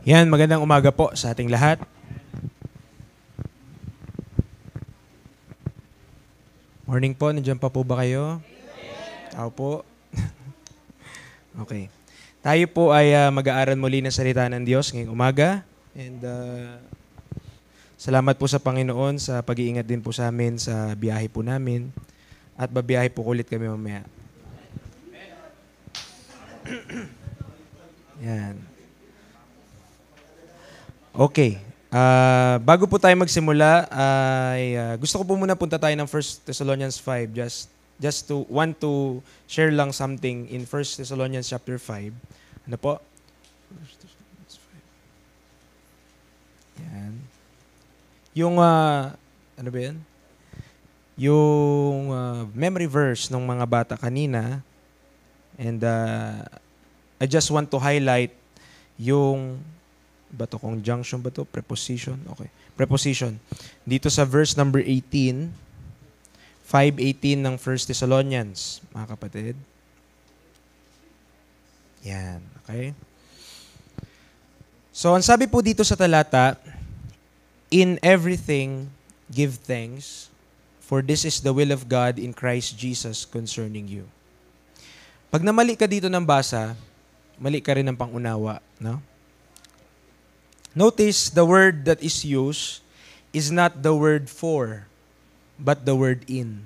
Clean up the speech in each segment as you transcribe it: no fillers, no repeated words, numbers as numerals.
Yan, magandang umaga po sa ating lahat. Morning po, nandiyan pa po ba kayo? Tao po. Okay. Tayo po ay mag-aaral muli ng salita ng Diyos ngayong umaga. And salamat po sa Panginoon sa pag-iingat din po sa amin sa biyahe po namin. At babiyahe po ulit kami mamaya. Yan. Okay. Bago po tayo magsimula, ay gusto ko po muna punta tayo ng 1 Thessalonians 5 just to want to share lang something in 1 Thessalonians chapter 5. Ano po? 1 Thessalonians 5. Yan. Yung ano ba 'yan? Yung memory verse ng mga bata kanina, and I just want to highlight yung conjunction ba to? Preposition? Okay. Preposition. Dito sa verse number 18, 5:18 ng 1 Thessalonians, mga kapatid. Yan. Okay? So, ang sabi po dito sa talata, in everything, give thanks, for this is the will of God in Christ Jesus concerning you. Pag namali ka dito ng basa, mali ka rin ng pangunawa, no? Notice the word that is used is not the word for, but the word in.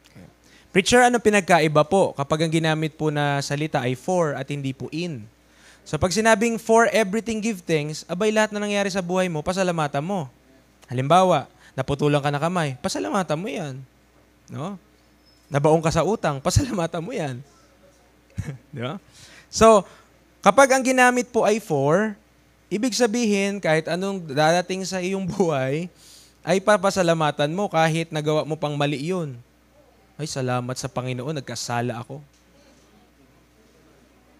Okay. Preacher, ano pinagkaiba po kapag ang ginamit po na salita ay for at hindi po in? So pag sinabing for everything give thanks, abay lahat na nangyari sa buhay mo, pasalamatan mo. Halimbawa, naputulan ka na kamay, pasalamatan mo yan. No? Nabaong ka sa utang, pasalamatan mo yan. Di ba? So, kapag ang ginamit po ay for, ibig sabihin kahit anong dadating sa iyong buhay, ay papasalamatan mo kahit nagawa mo pang mali yun. Ay, salamat sa Panginoon, nagkasala ako.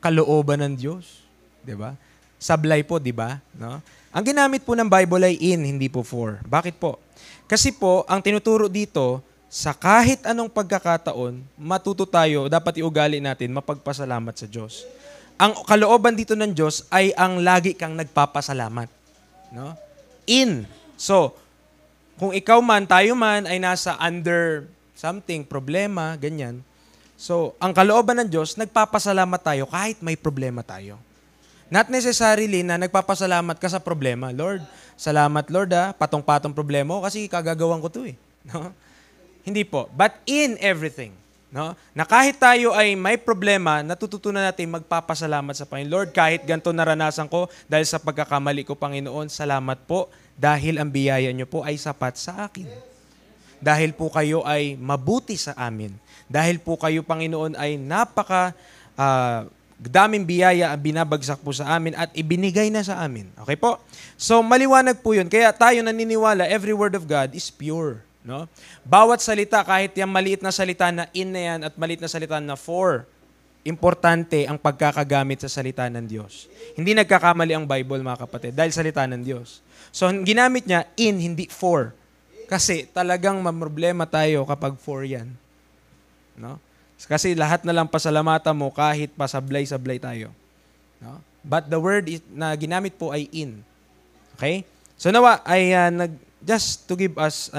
Kalooban ng Diyos. Di ba? Sablay po, di ba? No? Ang ginamit po ng Bible ay in, hindi po for. Bakit po? Kasi po, ang tinuturo dito, sa kahit anong pagkakataon, matuto tayo, dapat iugali natin, mapagpasalamat sa Diyos. Ang kalooban dito ng Diyos ay ang lagi kang nagpapasalamat. No? In. So, kung ikaw man, tayo man, ay nasa under something, problema, ganyan. So, ang kalooban ng Diyos, nagpapasalamat tayo kahit may problema tayo. Not necessarily na nagpapasalamat ka sa problema. Lord, salamat Lord patong-patong problema ko kasi kagagawan ko to eh. No? Hindi po. But in everything. No? Na kahit tayo ay may problema, natututunan natin magpapasalamat sa Panginoon. Lord, kahit ganito naranasan ko dahil sa pagkakamali ko, Panginoon, salamat po dahil ang biyaya niyo po ay sapat sa akin. Dahil po kayo ay mabuti sa amin. Dahil po kayo, Panginoon, ay napaka daming biyaya ang binabagsak po sa amin at ibinigay na sa amin. Okay po? So, maliwanag po yun. Kaya tayo naniniwala, every word of God is pure. No? Bawat salita, kahit yung maliit na salita na in na yan at maliit na salita na for, importante ang pagkakagamit sa salita ng Diyos. Hindi nagkakamali ang Bible, mga kapatid, dahil salita ng Diyos. So, ginamit niya in, hindi for. Kasi talagang mamroblema tayo kapag for yan. No? Kasi lahat na lang pasalamatan mo kahit pasablay-sablay tayo. No? But the word na ginamit po ay in. Okay? So nawa ay just to give us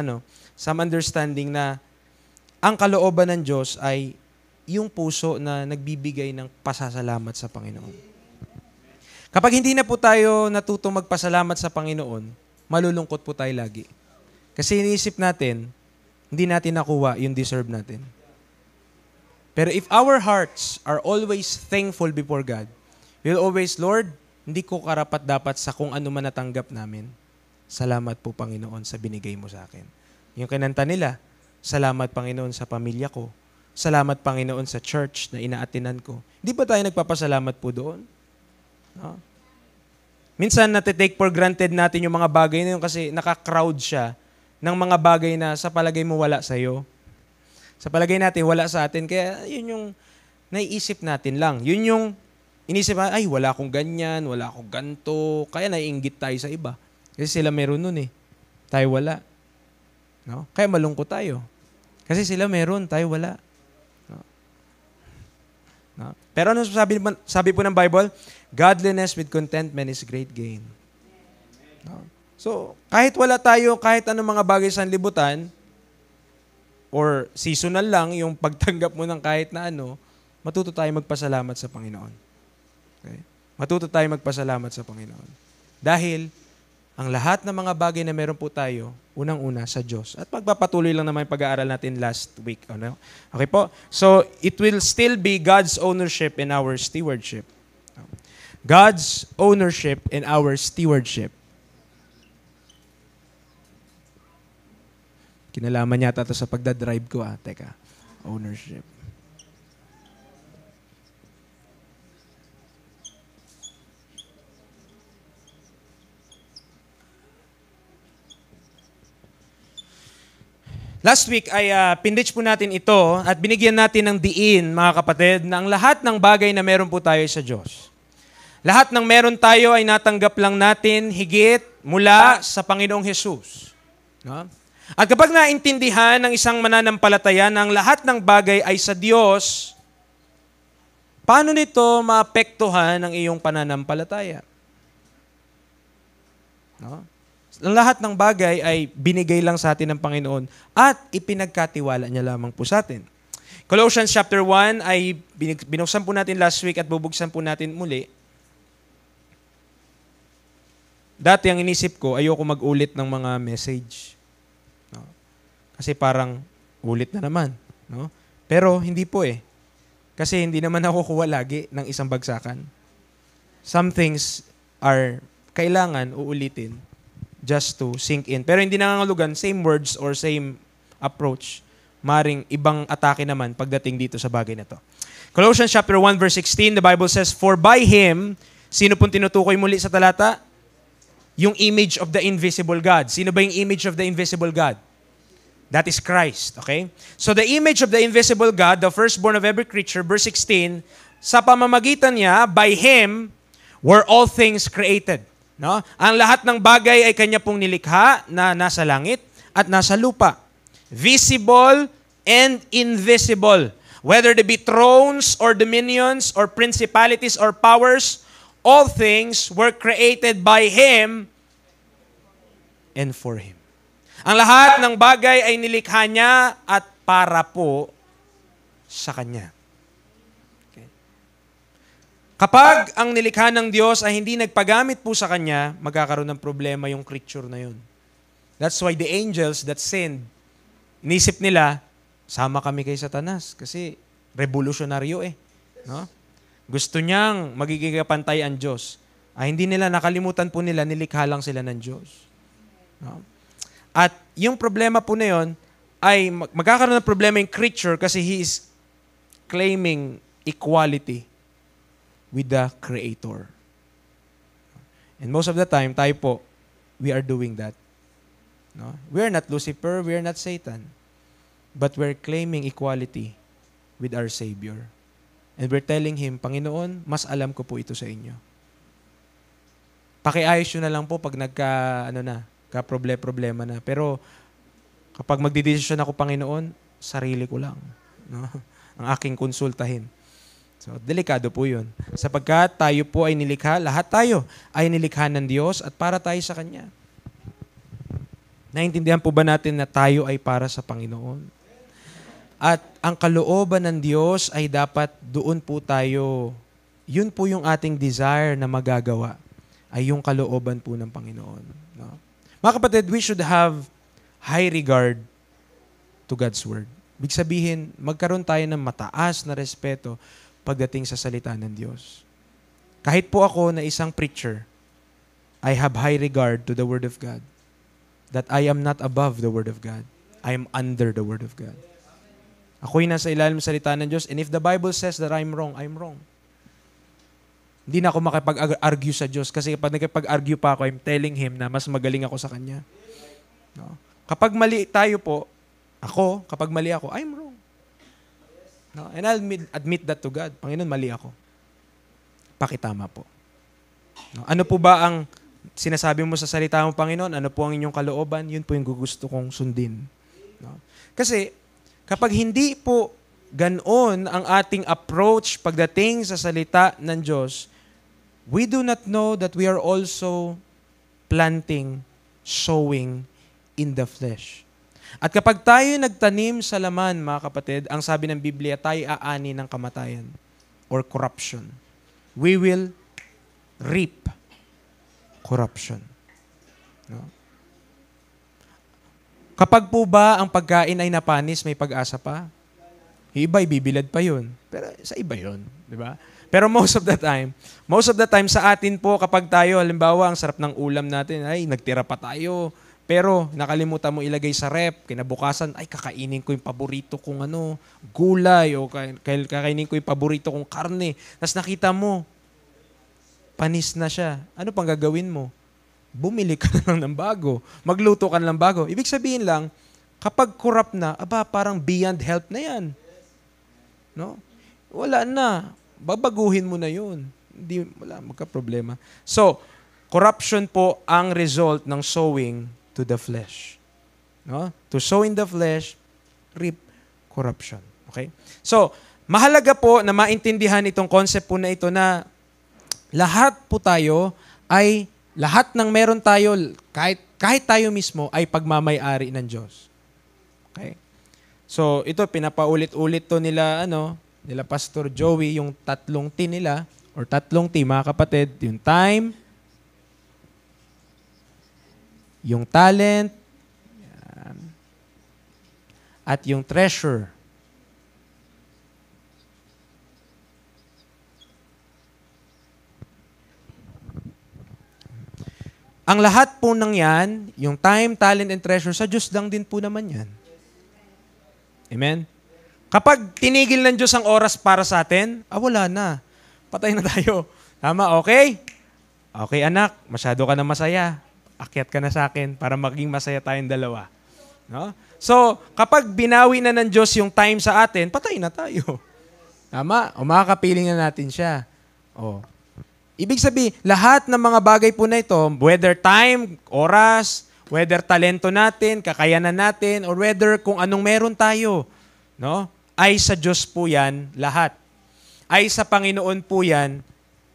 some understanding na ang kalooban ng Diyos ay yung puso na nagbibigay ng pasasalamat sa Panginoon. Kapag hindi na po tayo natutong magpasalamat sa Panginoon, malulungkot po tayo lagi. Kasi iniisip natin, hindi natin nakuha yung deserve natin. Pero if our hearts are always thankful before God, we'll always, Lord, hindi ko karapat-dapat sa kung ano man natanggap namin. Salamat po, Panginoon, sa binigay mo sa akin. Yung kinanta nila, salamat, Panginoon, sa pamilya ko. Salamat, Panginoon, sa church na inaatinan ko. Hindi ba tayo nagpapasalamat po doon? No? Minsan, natitake for granted natin yung mga bagay na yun kasi nakakrowd siya ng mga bagay na sa palagay mo wala sa'yo. Sa palagay natin, wala sa atin. Kaya yun yung naiisip natin lang. Yun yung inisip, ay, wala akong ganyan, wala akong ganto. Kaya naiinggit tayo sa iba. Kasi sila meron nun eh. Tayo wala. No? Kaya malungkot tayo. Kasi sila meron, tayo wala. No? No? Pero ano sabi po ng Bible? Godliness with contentment is great gain. No? So, kahit wala tayo, kahit anong mga bagay sa libutan, or seasonal lang, yung pagtanggap mo ng kahit na ano, matuto tayo magpasalamat sa Panginoon. Okay? Matuto tayo magpasalamat sa Panginoon. Dahil, ang lahat ng mga bagay na meron po tayo, unang-una sa Diyos. At magpapatuloy lang naman yung pag-aaral natin last week. Ano? Okay po? So, it will still be God's ownership and our stewardship. God's ownership and our stewardship. Kinalaman yata ito sa pagdadrive ko. Teka, ownership. Last week ay pinrich po natin ito at binigyan natin ng diin, mga kapatid, na ang lahat ng bagay na meron po tayo sa Diyos. Lahat ng meron tayo ay natanggap lang natin higit mula sa Panginoong Hesus. No? At kapag naintindihan ng isang mananampalataya na ang lahat ng bagay ay sa Diyos, paano nito maapektuhan ang iyong pananampalataya? No? Ang lahat ng bagay ay binigay lang sa atin ng Panginoon at ipinagkatiwala niya lamang po sa atin. Colossians chapter 1 ay binuksan po natin last week at bubuksan po natin muli. Dati ang inisip ko, ayoko mag-ulit ng mga message. No? Kasi parang ulit na naman. No? Pero hindi po eh. Kasi hindi naman ako kuha lagi ng isang bagsakan. Some things are kailangan uulitin just to sink in. Pero hindi nangangulugan, same words or same approach. Maring ibang atake naman pagdating dito sa bagay na to. Colossians chapter 1 verse 16, the Bible says, "For by Him," sino pong tinutukoy muli sa talata? Yung image of the invisible God. Sino ba yung image of the invisible God? That is Christ. Okay? So the image of the invisible God, the firstborn of every creature, verse 16, sa pamamagitan niya, by Him, were all things created. No? Ang lahat ng bagay ay Kanya pong nilikha na nasa langit at nasa lupa. Visible and invisible. Whether they be thrones or dominions or principalities or powers, all things were created by Him and for Him. Ang lahat ng bagay ay nilikha niya at para po sa Kanya. Kapag ang nilikha ng Diyos ay hindi nagpagamit po sa Kanya, magkakaroon ng problema yung creature na yun. That's why the angels that sinned, nisip nila, sama kami kay Satanas kasi revolusyonaryo eh. No? Gusto niyang magiging kapantay ang Diyos. Hindi nila nakalimutan po nila, nilikha lang sila ng Diyos. No? At yung problema po na yun, ay magkakaroon ng problema yung creature kasi he is claiming equality with the Creator. And most of the time, tayo po, we are doing that. No? We are not Lucifer, we are not Satan. But we're claiming equality with our Savior. And we're telling Him, Panginoon, mas alam ko po ito sa inyo. Pakiayos nyo na lang po pag problema na. Pero kapag magdidesisyon ako, Panginoon, sarili ko lang. No? Ang aking konsultahin. So, delikado po yun. Sapagkat tayo po ay nilikha, lahat tayo ay nilikha ng Diyos at para tayo sa Kanya. Naintindihan po ba natin na tayo ay para sa Panginoon? At ang kalooban ng Diyos ay dapat doon po tayo, yun po yung ating desire na magagawa, ay yung kalooban po ng Panginoon. No? Mga kapatid, we should have high regard to God's Word. Ibig sabihin, magkaroon tayo ng mataas na respeto pagdating sa salita ng Diyos. Kahit po ako na isang preacher, I have high regard to the Word of God. That I am not above the Word of God. I am under the Word of God. Ako'y nasa ilalim ng salita ng Diyos, and if the Bible says that I'm wrong, I'm wrong. Hindi na ako makipag-argue sa Diyos kasi kapag nakipag-argue pa ako, I'm telling Him na mas magaling ako sa Kanya. No? Kapag mali tayo po, kapag mali ako, I'm wrong. No? And I'll admit that to God. Panginoon, mali ako. Pakitama po. No? Ano po ba ang sinasabi mo sa salita mo, Panginoon? Ano po ang inyong kalooban? Yun po yung gusto kong sundin. No? Kasi, kapag hindi po ganoon ang ating approach pagdating sa salita ng Diyos, we do not know that we are also planting, sowing in the flesh. At kapag tayo nagtanim sa laman, mga kapatid, ang sabi ng Biblia, tayo aani ng kamatayan or corruption. We will reap corruption. No? Kapag po ba ang pagkain ay napanis, may pag-asa pa? Yung iba, bibilad pa yun. Pero sa iba yun. Di ba? Pero most of the time sa atin po, kapag tayo, halimbawa, ang sarap ng ulam natin, ay, nagtira pa tayo. Pero nakalimutan mo ilagay sa rep, kinabukasan, ay, kakainin ko yung paborito kong gulay, o kakainin ko yung paborito kong karne. Tapos nakita mo, panis na siya. Ano pang gagawin mo? Bumili ka na lang ng bago. Magluto ka na lang bago. Ibig sabihin lang, kapag corrupt na, parang beyond help na yan. No? Wala na. Babaguhin mo na yun. Wala, magka-problema. So, corruption po ang result ng sowing to the flesh. No? To sow in the flesh, reap corruption. Okay? So, mahalaga po na maintindihan itong concept po na ito na lahat po tayo ay, lahat ng meron tayo, kahit tayo mismo, ay pagmamay-ari ng Diyos. Okay? So, ito, pinapaulit-ulit to nila Pastor Joey, yung tatlong T nila, or tatlong T, mga kapatid, yung time, yung talent, yan, at yung treasure. Ang lahat po ng yan, yung time, talent, and treasure, sa Diyos lang din po naman yan. Amen? Kapag tinigil ng Diyos ang oras para sa atin, wala na. Patay na tayo. Tama, okay? Okay, anak, masyado ka na masaya. Akyat ka na sa akin para maging masaya tayong dalawa. No? So, kapag binawi na ng Diyos yung time sa atin, patay na tayo. Tama? O makakapiling na natin siya. O. Ibig sabihin, lahat ng mga bagay po na ito, whether time, oras, whether talento natin, kakayanan natin, or whether kung anong meron tayo, no? Ay sa Diyos po yan, lahat. Ay sa Panginoon po yan,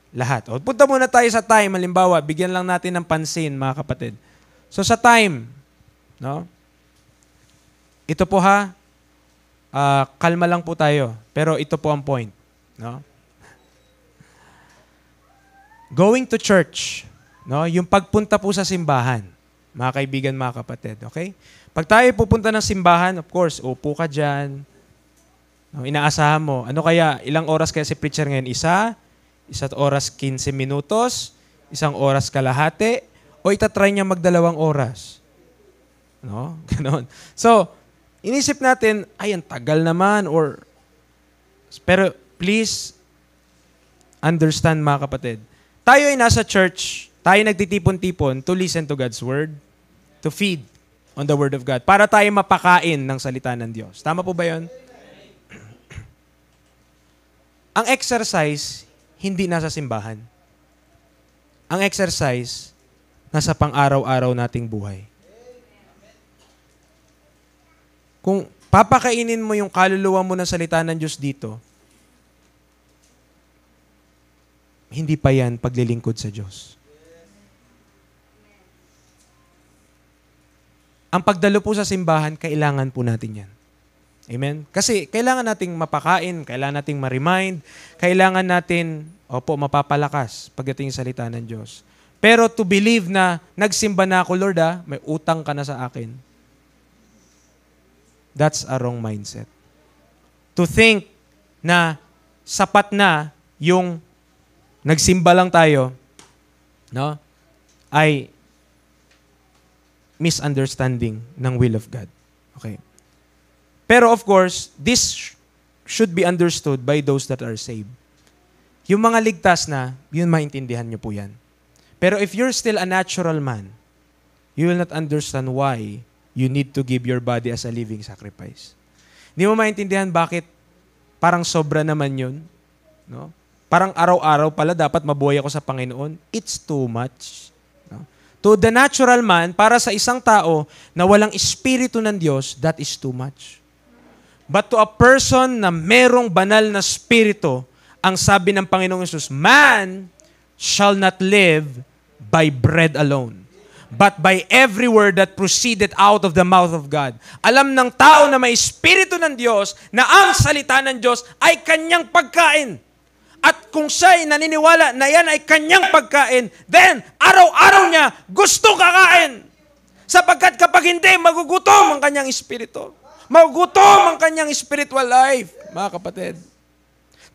lahat. O, punta muna tayo sa time. Halimbawa, bigyan lang natin ng pansin, mga kapatid. So sa time, no? Ito po kalma lang po tayo. Pero ito po ang point. No? Going to church, no? Yung pagpunta po sa simbahan, mga kaibigan, mga kapatid. Okay? Pag tayo pupunta ng simbahan, of course, upo ka dyan. No? Inaasahan mo. Ano kaya, ilang oras kaya si preacher ngayon? Isa't oras 15 minutos, isang oras kalahati, o itatry niya magdalawang oras. No? Ganon. So, inisip natin, ay, ang tagal naman, pero please, understand, mga kapatid. Tayo ay nasa church, tayo nagtitipon-tipon to listen to God's Word, to feed on the Word of God, para tayo mapakain ng salita ng Diyos. Tama po ba yun? Ang exercise, hindi nasa simbahan. Ang exercise, nasa pang-araw-araw nating buhay. Kung papakainin mo yung kaluluwa mo ng salita ng Diyos dito, hindi pa yan paglilingkod sa Diyos. Ang pagdalo po sa simbahan, kailangan po natin yan. Amen? Kasi kailangan nating mapakain, kailangan nating ma-remind, kailangan natin, mapapalakas pagdating sa salita ng Diyos. Pero to believe na nagsimba na ako, Lord, may utang ka na sa akin. That's a wrong mindset. To think na sapat na yung nagsimba lang tayo, no, ay misunderstanding ng will of God. Okay. Pero of course, this should be understood by those that are saved. Yung mga ligtas na, yun maintindihan nyo po yan. Pero if you're still a natural man, you will not understand why you need to give your body as a living sacrifice. Hindi mo maintindihan bakit parang sobra naman yun. No? Parang araw-araw pala dapat mabuhay ako sa Panginoon. It's too much. No? To the natural man, para sa isang tao na walang espiritu ng Diyos, that is too much. But to a person na merong banal na spirito, ang sabi ng Panginoong Yesus, man shall not live by bread alone, but by every word that proceeded out of the mouth of God. Alam ng tao na may Espiritu ng Diyos na ang salita ng Diyos ay kanyang pagkain. At kung siya ay naniniwala na yan ay kanyang pagkain, then araw-araw niya gusto kakain. Sapagkat kapag hindi, magugutom ang kanyang espiritu. Magugutom ang kanyang spiritual life, mga kapatid.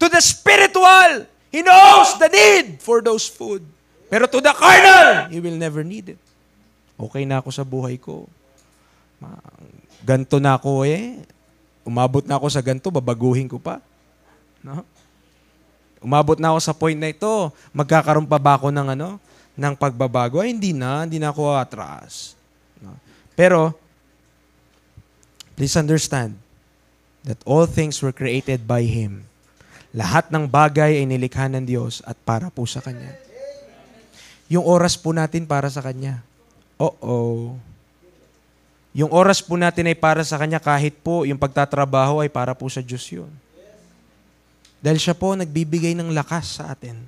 To the spiritual, he knows the need for those food. Pero to the carnal, he will never need it. Okay na ako sa buhay ko. Ganto na ako Umabot na ako sa ganto, babaguhin ko pa. No? Umabot na ako sa point na ito, magkakaroon pa ba ako ng pagbabago? Ay, hindi na ako atras. No? Pero, please understand that all things were created by Him. Lahat ng bagay ay nilikha ng Diyos at para po sa Kanya. Yung oras po natin para sa Kanya. Yung oras po natin ay para sa Kanya kahit po yung pagtatrabaho ay para po sa Diyos yun. Dahil siya po nagbibigay ng lakas sa atin.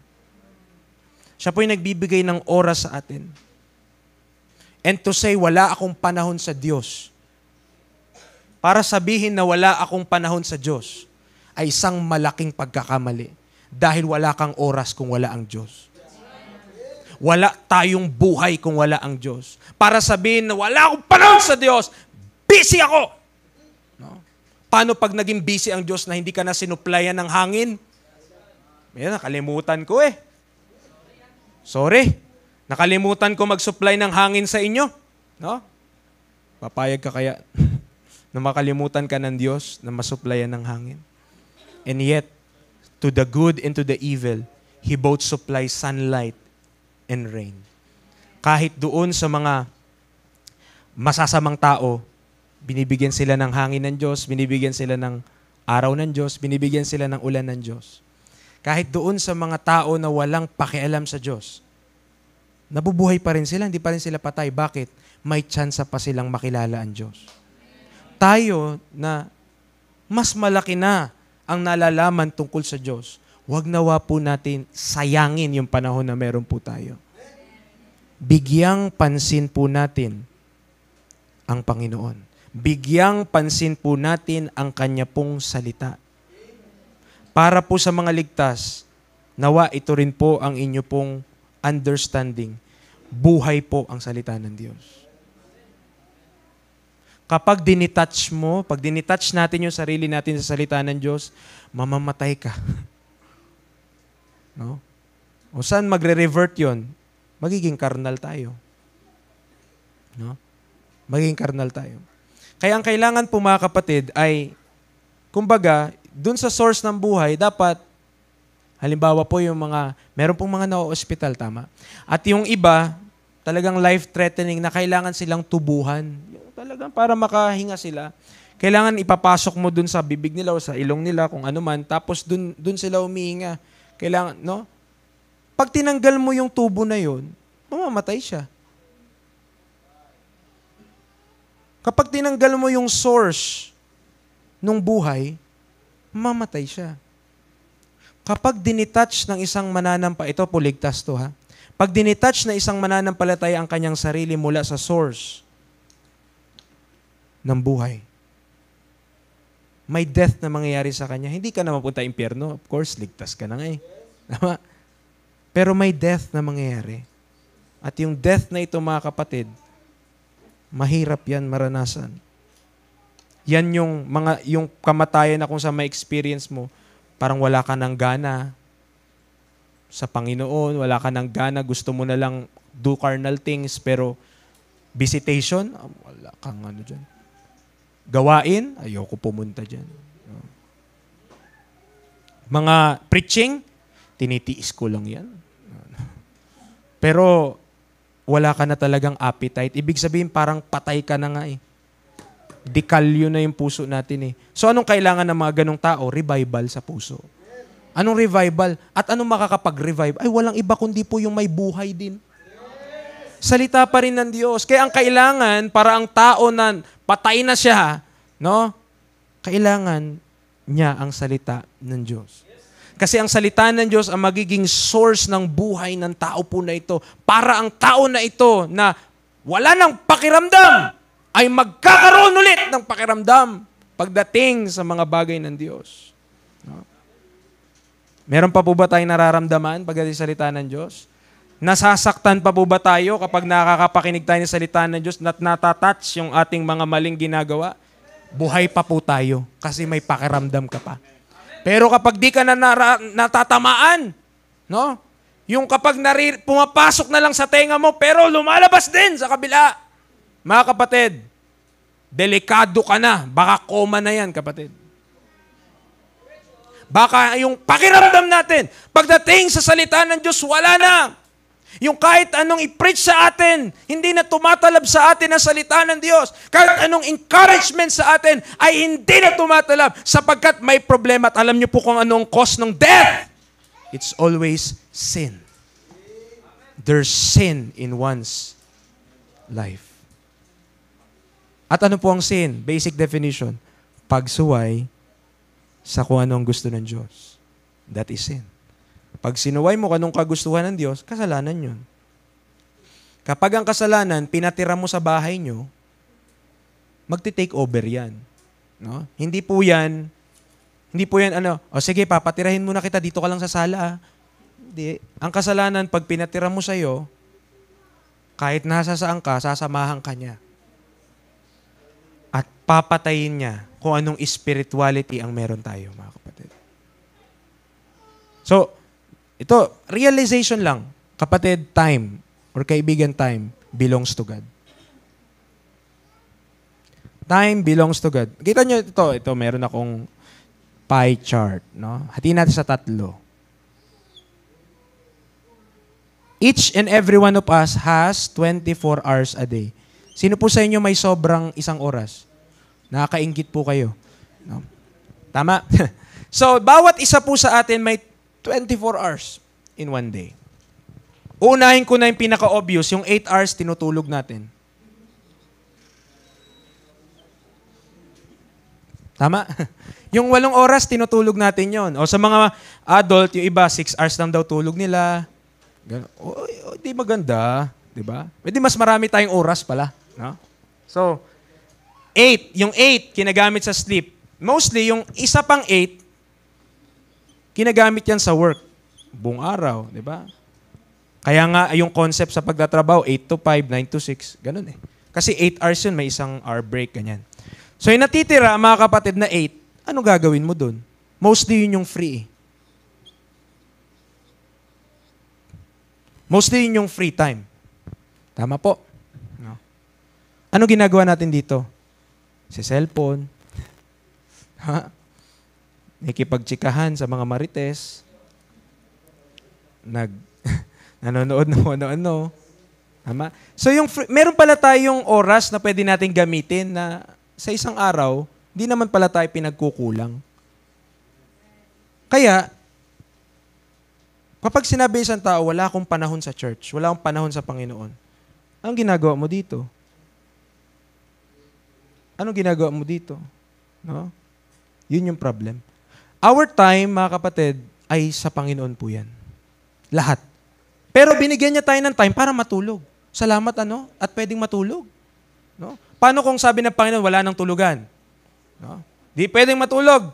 Siya po yung nagbibigay ng oras sa atin. And to say, wala akong panahon sa Diyos. Para sabihin na wala akong panahon sa Diyos ay isang malaking pagkakamali. Dahil wala kang oras kung wala ang Diyos. Wala tayong buhay kung wala ang Diyos. Para sabihin na wala akong panahon sa Diyos, busy ako. No? Paano pag naging busy ang Diyos na hindi ka na sinuplayan ng hangin? Nakalimutan ko Sorry. Nakalimutan ko mag-supply ng hangin sa inyo. No? Papayag ka kaya na makalimutan ka ng Diyos na masupplyan ng hangin? And yet, to the good and to the evil, He both supplies sunlight and rain. Kahit doon sa mga masasamang tao, binibigyan sila ng hangin ng Diyos, binibigyan sila ng araw ng Diyos, binibigyan sila ng ulan ng Diyos. Kahit doon sa mga tao na walang pakialam sa Diyos, nabubuhay pa rin sila, hindi pa rin sila patay. Bakit? May tsansa pa silang makilala ang Diyos. Tayo na mas malaki na ang nalalaman tungkol sa Diyos, huwag nawa po natin sayangin yung panahon na meron po tayo. Bigyang pansin po natin ang Panginoon. Bigyang pansin po natin ang Kanya pong salita. Para po sa mga ligtas, nawa ito rin po ang inyo pong understanding. Buhay po ang salita ng Diyos. Kapag pag dinitouch natin yung sarili natin sa salita ng Diyos, mamamatay ka. No? O saan magre-revert yon? Magiging karnal tayo. No? Magiging karnal tayo. Kaya ang kailangan po mga kapatid ay, kumbaga, dun sa source ng buhay, dapat, halimbawa po yung meron pong mga na-hospital, tama? At yung iba, talagang life-threatening na kailangan silang tubuhan. Talagang para makahinga sila. Kailangan ipapasok mo dun sa bibig nila o sa ilong nila, kung ano man, tapos dun sila umihinga. Kailangan, no? Pag tinanggal mo yung tubo na yun, mamamatay siya. Kapag tinanggal mo yung source ng buhay, mamamatay siya. Kapag dinitouch ng isang mananampalataya, ito po ligtas to ha. Pag dinitouch na isang mananampalataya ang kanyang sarili mula sa source ng buhay, may death na mangyayari sa kanya. Hindi ka na mapunta impyerno. Of course, ligtas ka na nga Tama? Pero may death na mangyayari. At yung death na ito, mga kapatid, mahirap yan maranasan. Yan yung kamatayan na kung sa may experience mo, parang wala ka ng gana sa Panginoon, wala ka ng gana, gusto mo na lang do carnal things, pero visitation, wala kang dyan. Gawain, ayoko pumunta dyan. Mga preaching, tinitiis ko lang yan. Pero wala ka na talagang appetite. Ibig sabihin, parang patay ka na nga Dekalyo na yung puso natin So anong kailangan ng mga ganong tao? Revival sa puso. Anong revival? At anong makakapag-revive? Ay, walang iba kundi po yung may buhay din. Salita pa rin ng Diyos. Kaya ang kailangan para ang tao na patay na siya, no? kailangan niya ang salita ng Diyos. Kasi ang salita ng Diyos ang magiging source ng buhay ng tao po na ito para ang tao na ito na wala ng pakiramdam ay magkakaroon ulit ng pakiramdam pagdating sa mga bagay ng Diyos. No? Meron pa po ba tayong nararamdaman pagdating sa salita ng Diyos? Nasasaktan pa po ba tayo kapag nakakapakinig tayo ng salita ng Diyos at natatouch yung ating mga maling ginagawa? Buhay pa po tayo kasi may pakiramdam ka pa. Pero kapag di ka na natatamaan, no? Yung kapag pumapasok na lang sa tenga mo pero lumalabas din sa kabila. Mga kapatid, delikado ka na. Baka coma na yan, kapatid. Baka yung pakiramdam natin, pagdating sa salita ng Diyos, wala na. Yung kahit anong i-preach sa atin, hindi na tumatalab sa atin ang salita ng Diyos. Kahit anong encouragement sa atin ay hindi na tumatalab sapagkat may problema. At alam niyo po kung anong cause ng death. It's always sin. There's sin in one's life. At ano po ang sin? Basic definition. Pagsuway sa kung anong gusto ng Diyos. That is sin. Pag sinuway mo kanong kagustuhan ng Diyos, kasalanan yun. Kapag ang kasalanan, pinatira mo sa bahay nyo, magti-take over yan. No? Hindi po yan, sige, papatirahin muna kita, dito ka lang sa sala. Hindi. Ang kasalanan, pag pinatira mo sa'yo, kahit nasa saan ka, sasamahan ka niya. At papatayin niya kung anong spirituality ang meron tayo, mga kapatid. So, ito, realization lang. Kapatid, time or kaibigan, time belongs to God. Time belongs to God. Kita nyo ito, meron akong pie chart. No? Hatiin natin sa 3. Each and every one of us has 24 hours a day. Sino po sa inyo may sobrang 1 oras? Nakakainggit po kayo. No? Tama? So, bawat isa po sa atin may 24 hours in one day. Unahin ko na yung pinaka-obvious, yung 8 hours tinutulog natin. Tama? Yung 8 oras, tinutulog natin yon. O sa mga adult, yung iba, 6 hours lang daw tulog nila. Di maganda. Diba? Di mas marami tayong oras pala. No? So, 8. Yung 8, kinagamit sa sleep. Mostly, yung isa pang 8, kinagamit yan sa work. Buong araw, di ba? Kaya nga, yung concept sa pagtatrabaho, 8 to 5, 9 to 6, ganun eh. Kasi 8 hours yun, may 1 hour break, ganyan. So yung natitira, mga kapatid na 8, ano gagawin mo dun? Mostly yun yung free. Mostly yun yung free time. Tama po. No? Ano ginagawa natin dito? Sa cellphone. Ha? Nakikipagtsikahan sa mga marites. Nanonood ng ano-ano. Tama? So meron pala tayong oras na pwede natin gamitin na sa isang araw, di naman pala tayo pinagkukulang. Kaya, kapag sinabi isang tao, wala akong panahon sa church, wala akong panahon sa Panginoon, anong ginagawa mo dito? Anong ginagawa mo dito? No? Yun yung problem. Our time, mga kapatid, ay sa Panginoon po yan. Lahat. Pero binigyan niya tayo ng time para matulog. Salamat at pwedeng matulog. No? Paano kung sabi ng Panginoon, wala nang tulugan? No? Di pwedeng matulog.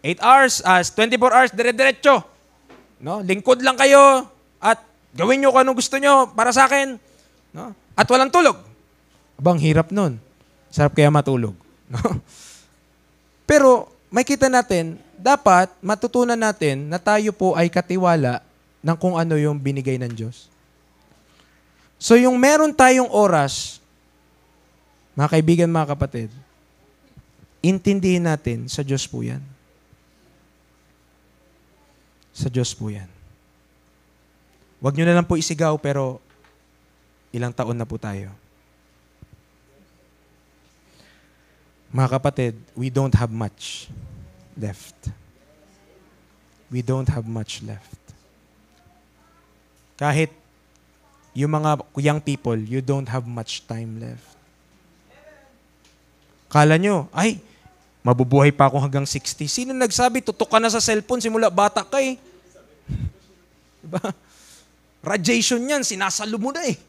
8 hours, 24 hours, dire-diretso. No? Lingkod lang kayo at gawin nyo kung anong gusto nyo para sa akin. No? At walang tulog. Abang hirap nun. Sarap kaya matulog. No? Pero, makita natin, dapat matutunan natin na tayo po ay katiwala ng kung ano yung binigay ng Diyos. So yung meron tayong oras, mga kaibigan, mga kapatid, intindihin natin, sa Diyos po yan. Sa Diyos po yan. Huwag nyo na lang po isigaw, pero ilang taon na po tayo. Mga kapatid, we don't have much left. We don't have much left. Kahit yung mga young people, you don't have much time left. Kala nyo, Mabubuhay pa ako hanggang 60. Sino nagsabi, tutok ka na sa cellphone simula bata ka eh? Diba? Radiation yan, sinasalo mo na eh.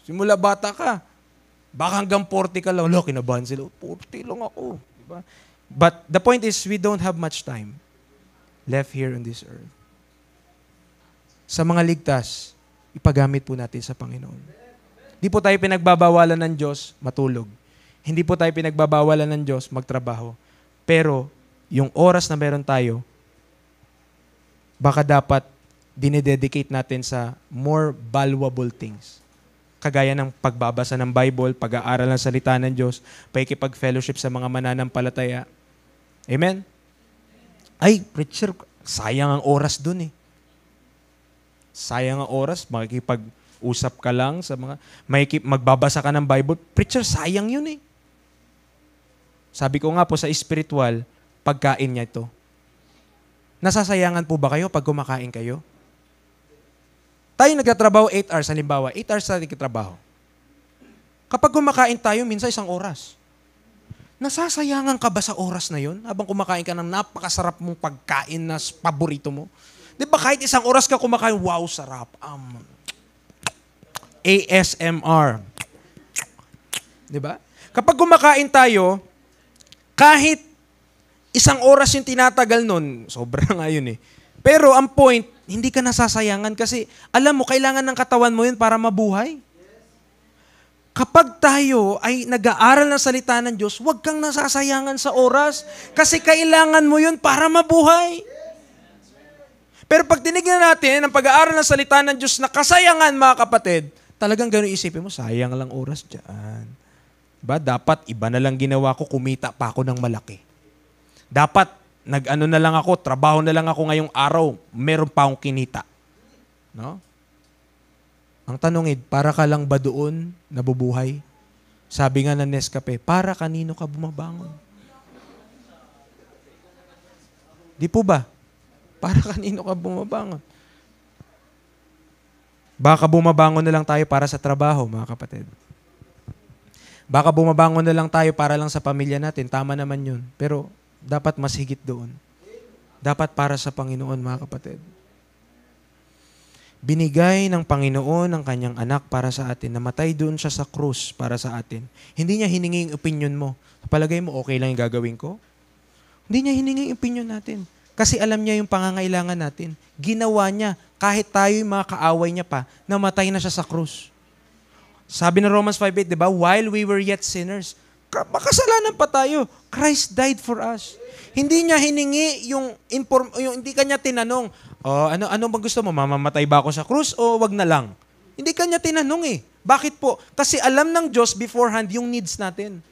Simula bata ka. Baka hanggang 40 ka lang. Lo, kinabahan sila. 40 lang ako. Diba? But the point is, we don't have much time left here on this earth. Sa mga ligtas, ipagamit po natin sa Panginoon. Hindi po tayo pinagbabawalan ng Diyos matulog. Hindi po tayo pinagbabawalan ng Diyos magtrabaho. Pero, yung oras na meron tayo, baka dapat dinededicate natin sa more valuable things. Kagaya ng pagbabasa ng Bible, pag-aaral ng salita ng Diyos, pakikipag-fellowship sa mga mananampalataya. Amen? Ay, preacher, sayang ang oras dun eh. Sayang ang oras, makikipag-usap ka lang sa mga, magbabasa ka ng Bible. Preacher, sayang yun eh. Sabi ko nga po sa spiritual, pagkain niya ito. Nasasayangan po ba kayo pag kumakain kayo? Tayo nagtatrabaho 8 hours, halimbawa, 8 hours tayo nagtatrabaho. Kapag kumakain tayo, minsan 1 oras. Nasasayangan ka ba sa oras na yon habang kumakain ka ng napakasarap mong pagkain na paborito mo? Di ba kahit 1 oras ka kumakain, wow, sarap. ASMR. Di ba? Kapag kumakain tayo, kahit 1 oras yung tinatagal nun, sobra nga yun eh. Pero ang point, hindi ka nasasayangan kasi alam mo, kailangan ng katawan mo yun para mabuhay. Kapag tayo ay nag-aaral ng salita ng Diyos, huwag kang nasasayangan sa oras kasi kailangan mo yun para mabuhay. Pero pag tinignan natin ang pag-aaral ng salita ng Diyos na kasayangan, mga kapatid, talagang gano'n isipin mo, sayang lang oras dyan. Diba? Dapat iba na lang ginawa ko, kumita pa ako ng malaki. Dapat nag-ano na lang ako, trabaho na lang ako ngayong araw, meron pa akong kinita. No? Ang tanong para ka lang ba doon nabubuhay? Sabi nga ng Nescafe, para kanino ka bumabangon? Di po ba? Para kanino ka bumabangon? Baka bumabangon na lang tayo para sa trabaho, mga kapatid. Baka bumabangon na lang tayo para lang sa pamilya natin. Tama naman yun. Pero dapat mas higit doon. Dapat para sa Panginoon, mga kapatid. Binigay ng Panginoon ang kanyang anak para sa atin. Namatay doon siya sa krus para sa atin. Hindi niya hiningi yung opinion mo. Palagay mo, okay lang yung gagawin ko? Hindi niya hiningi yung opinion natin. Kasi alam niya yung pangangailangan natin. Ginawa niya, kahit tayo yung mga kaaway niya pa, namatay na siya sa krus. Sabi ng Romans 5:8, di ba? While we were yet sinners, makasalanan pa tayo. Christ died for us. Hindi niya hiningi yung hindi kanya tinanong, ano bang gusto mo? Mamamatay ba ako sa krus o wag na lang? Hindi kanya tinanong eh. Bakit po? Kasi alam ng Diyos beforehand yung needs natin.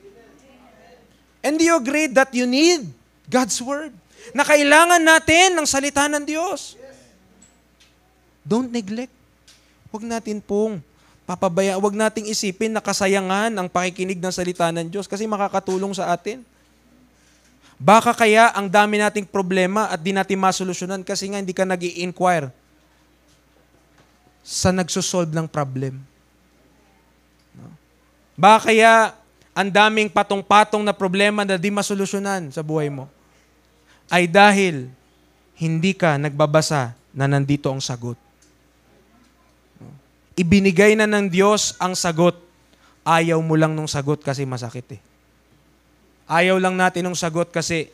And do you agree that you need God's Word? Na kailangan natin ng salita ng Diyos. Don't neglect. Huwag natin pong huwag nating isipin na kasayangan ang pakikinig ng salita ng Diyos kasi makakatulong sa atin. Baka kaya ang dami nating problema at di natin masolusyonan kasi nga hindi ka nag-i-inquire sa nagsosolve ng problem. Baka kaya ang daming patong-patong na problema na di masolusyonan sa buhay mo ay dahil hindi ka nagbabasa na nandito ang sagot. Ibinigay na ng Diyos ang sagot. Ayaw mo lang nung sagot kasi masakit eh. Ayaw lang natin nung sagot kasi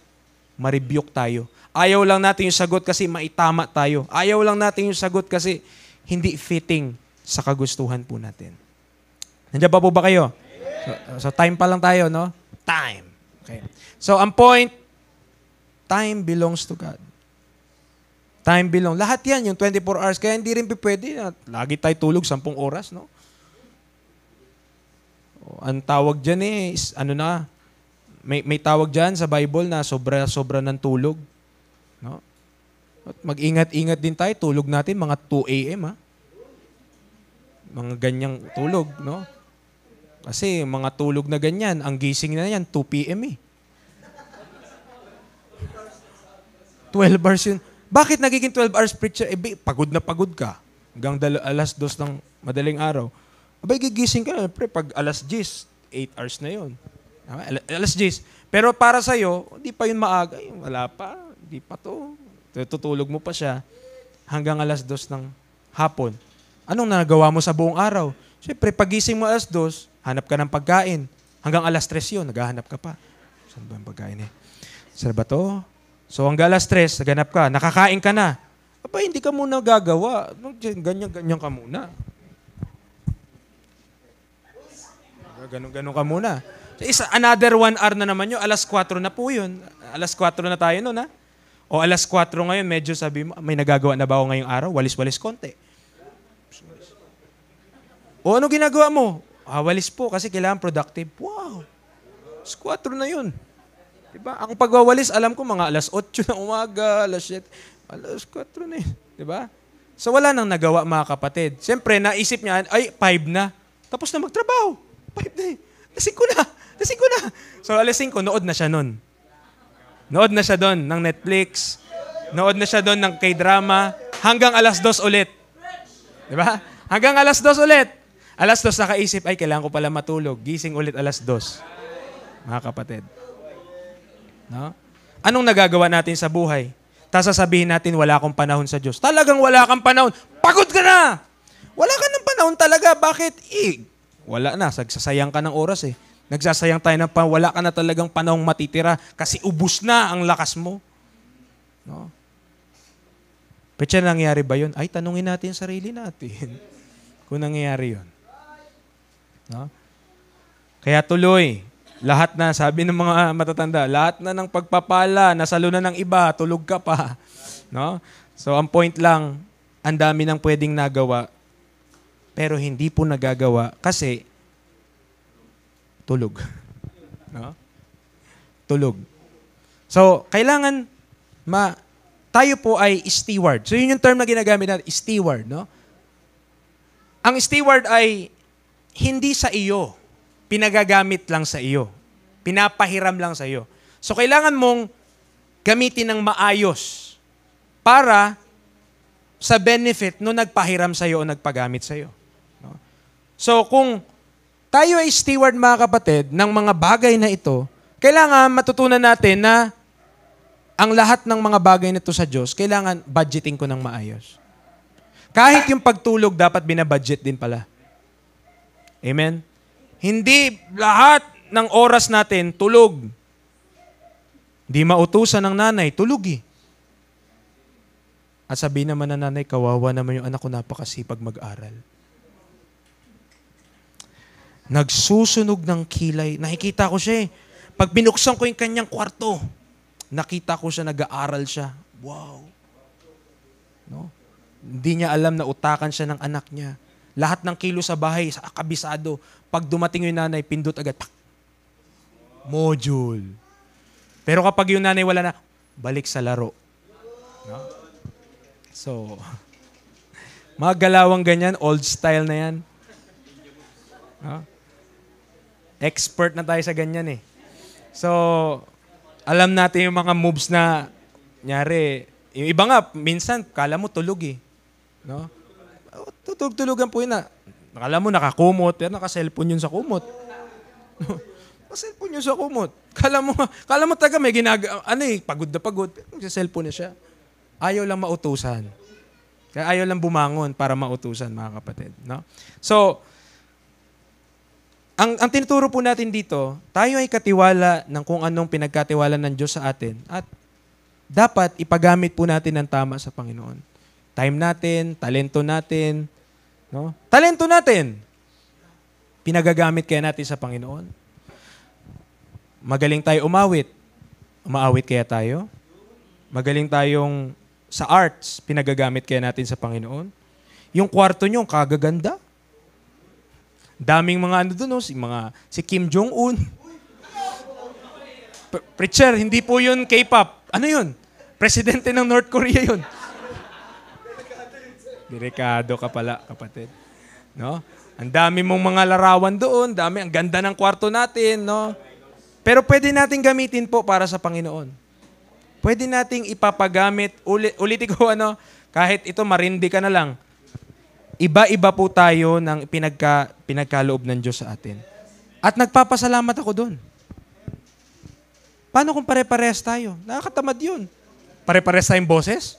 ma-rebuke tayo. Ayaw lang natin yung sagot kasi maitama tayo. Ayaw lang natin yung sagot kasi hindi fitting sa kagustuhan po natin. Nandiyan pa po ba kayo? So time pa lang tayo, no? Time. Okay. So ang point, time belongs to God. Time belong. Lahat yan, yung 24 hours. Kaya hindi rin pwede. Lagi tayo tulog, 10 oras, no? Ang tawag dyan is, may tawag dyan sa Bible na sobra ng tulog. No? At mag-ingat-ingat din tayo. Tulog natin, mga 2 a.m., ha? Mga ganyang tulog, no? Kasi mga tulog na ganyan, ang gising na yan, 2 p.m., eh. 12 hours yun. Bakit nagiging 12 hours preacher? Pagod na pagod ka. Hanggang 2:00 ng madaling araw. Abay, gigising ka na. Pre, pag 10:00, 8 hours na yun. 10:00. Pero para sa'yo, hindi pa yun maaga. Wala pa, hindi pa to. Tutulog mo pa siya hanggang 2:00 ng hapon. Anong nagawa mo sa buong araw? Siyempre, pagising mo 2:00, hanap ka ng pagkain. Hanggang 3:00 yun, naghahanap ka pa. Saan ba yung pagkain eh? Saan ba to? So hanggang 3:00, naghanap ka, nakakain ka na. Aba, hindi ka muna gagawa. Ganyan ka muna. Ganon ka muna. Another 1 hour na naman yun. 4:00 na po yun. 4:00 na tayo nun, ha? O 4:00 ngayon, medyo sabi mo, may nagagawa na ba ako ngayong araw? Walis-walis konti. O ano ginagawa mo? Walis po kasi kailangan productive. Wow! 4:00 na yun. Diba? Ang pagwawalis, alam ko mga 8:00 ng umaga, 7:00, 4:00 na yun. Diba? So wala nang nagawa mga kapatid. Siyempre, naisip niya, ay, 5 na. Tapos na magtrabaho. 5 na eh. Lasing ko na. So 5:00, nood na siya nun. Nood na siya doon ng Netflix. Nood na siya doon ng K-drama. Hanggang 2:00 ulit. Diba? Hanggang 2:00 ulit. 2:00 nakaisip, ay, kailangan ko pala matulog. Gising ulit 2:00. Mga kapatid. No? Anong nagagawa natin sa buhay? Tapos sasabihin natin, wala akong panahon sa Diyos. Talagang wala kang panahon. Pagod ka na! Wala ka ng panahon talaga. Bakit? Wala na. Nagsasayang ka ng oras eh. Nagsasayang tayo ng wala ka na talagang panahong matitira kasi ubus na ang lakas mo. No? Pero nangyayari ba yun? Ay, tanungin natin sarili natin kung nangyayari yun. No? Kaya tuloy. Lahat na, sabi ng mga matatanda, lahat na ng pagpapala, nasalo na ng iba, tulog ka pa. No? So, ang point lang, ang dami nang pwedeng nagawa, pero hindi po nagagawa kasi tulog. No? Tulog. So, kailangan tayo po ay steward. So, yun yung term na ginagamit natin, steward. No? Ang steward ay hindi sa iyo. Pinagagamit lang sa iyo. Pinapahiram lang sa iyo. So, kailangan mong gamitin ng maayos para sa benefit no nagpahiram sa iyo o nagpagamit sa iyo. No? So, kung tayo ay steward, mga kapatid, ng mga bagay na ito, kailangan matutunan natin na ang lahat ng mga bagay na ito sa Diyos, kailangan budgeting ko ng maayos. Kahit yung pagtulog, dapat binabudget din pala. Amen? Hindi lahat ng oras natin tulog. Hindi mautusan ng nanay, tulog eh. At sabi naman ng nanay, kawawa naman yung anak ko, napakasipag mag-aral. Nagsusunog ng kilay. Nakikita ko siya eh. Pag binuksan ko yung kanyang kwarto, nakita ko siya, nag-aaral siya. Wow. No? Hindi niya alam na utakan siya ng anak niya. Lahat ng kilo sa bahay, kabisado. Pag dumating yung nanay, pindot agad. Pak! Module. Pero kapag yung nanay wala na, balik sa laro. No? So, mga galawang ganyan, old style na yan. No? Expert na tayo sa ganyan eh. So, alam natin yung mga moves na, nyari, yung iba nga, minsan, kala mo tulog eh. No? Tutulog-tulogan po yun na. Nakala mo nakakumot, pero naka-cellphone yun sa kumot. Naka-cellphone yun sa kumot. Kala mo taga may pagod na pagod. Nagsa-cellphone na siya. Ayaw lang mautusan. Kaya ayaw lang bumangon para mautusan, mga kapatid. No? So, ang tinuturo po natin dito, tayo ay katiwala ng kung anong pinagkatiwala ng Diyos sa atin at dapat ipagamit po natin ng tama sa Panginoon. Time natin, talento natin, no? Talento natin. Pinagagamit kaya natin sa Panginoon. Magaling tayo umawit. Umaawit kaya tayo? Magaling tayong sa arts, pinagagamit kaya natin sa Panginoon. Yung kwarto nyo, kagaganda. Daming mga ano doon, no? Si Kim Jong-un. Preacher, hindi po yun K-pop. Ano yun? Presidente ng North Korea yun. Delikado ka pala, kapatid. No? Ang dami mong mga larawan doon, ang ganda ng kwarto natin, no? Pero pwede nating gamitin po para sa Panginoon. Pwede nating ipapagamit, ulitin ko kahit ito marindi ka na lang. Iba-iba po tayo ng pinagkaloob ng Diyos sa atin. At nagpapasalamat ako doon. Paano kung pare-parehas tayo? Nakakatamad yun. Pare-parehas tayong boses?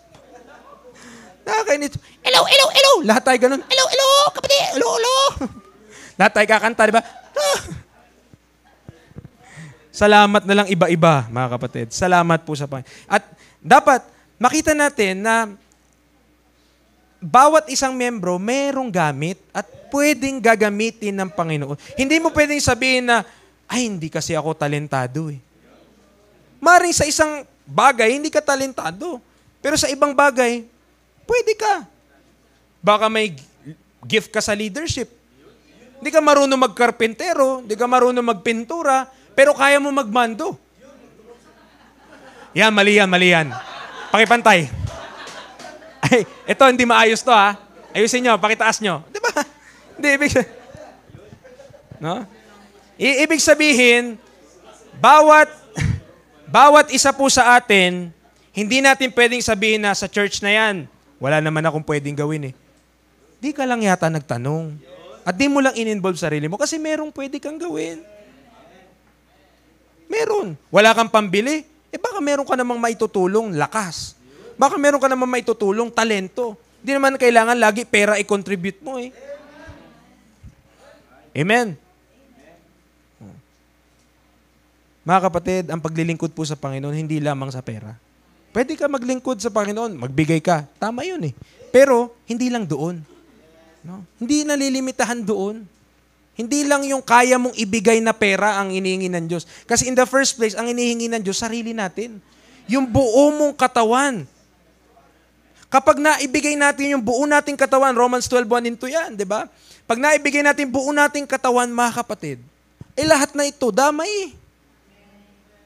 Nakakainit. Hello, hello, hello! Lahat tayo ganun. Hello, hello, kapatid! Hello, hello! Lahat tayo kakanta, di ba? Salamat na lang iba-iba, mga kapatid. Salamat po sa Panginoon. At dapat makita natin na bawat isang membro mayroong gamit at pwedeng gagamitin ng Panginoon. Hindi mo pwedeng sabihin na, ay, hindi kasi ako talentado eh. Maring sa isang bagay, hindi ka talentado. Pero sa ibang bagay, pwede ka. Baka may gift ka sa leadership. Hindi ka marunong magkarpentero, hindi ka marunong magpintura, pero kaya mo magmando. Yan, mali yan. Pakipantay. Ay, ito, hindi maayos to ha. Ayusin nyo, pakitaas nyo. Di ba? Hindi, no? Ibig sabihin, bawat isa po sa atin, hindi natin pwedeng sabihin na sa church na yan, wala naman akong pwedeng gawin eh. Di ka lang yata nagtanong. At di mo lang in-involve sarili mo kasi merong pwede kang gawin. Meron. Wala kang pambili. Baka meron ka namang maitutulong lakas. Baka meron ka namang maitutulong talento. Hindi naman kailangan lagi pera i-contribute mo eh. Amen. Mga kapatid, ang paglilingkod po sa Panginoon, hindi lamang sa pera. Pwede ka maglingkod sa Panginoon, magbigay ka. Tama yun eh. Pero, hindi lang doon. No? Hindi nalilimitahan doon. Hindi lang yung kaya mong ibigay na pera ang inihingi ng Diyos. Kasi in the first place, ang inihingi ng Diyos, sarili natin. Yung buo mong katawan. Kapag naibigay natin yung buo nating katawan, Romans 12:1-2 yan, di ba? Pag naibigay natin buo nating katawan, mga kapatid, lahat na ito, damay.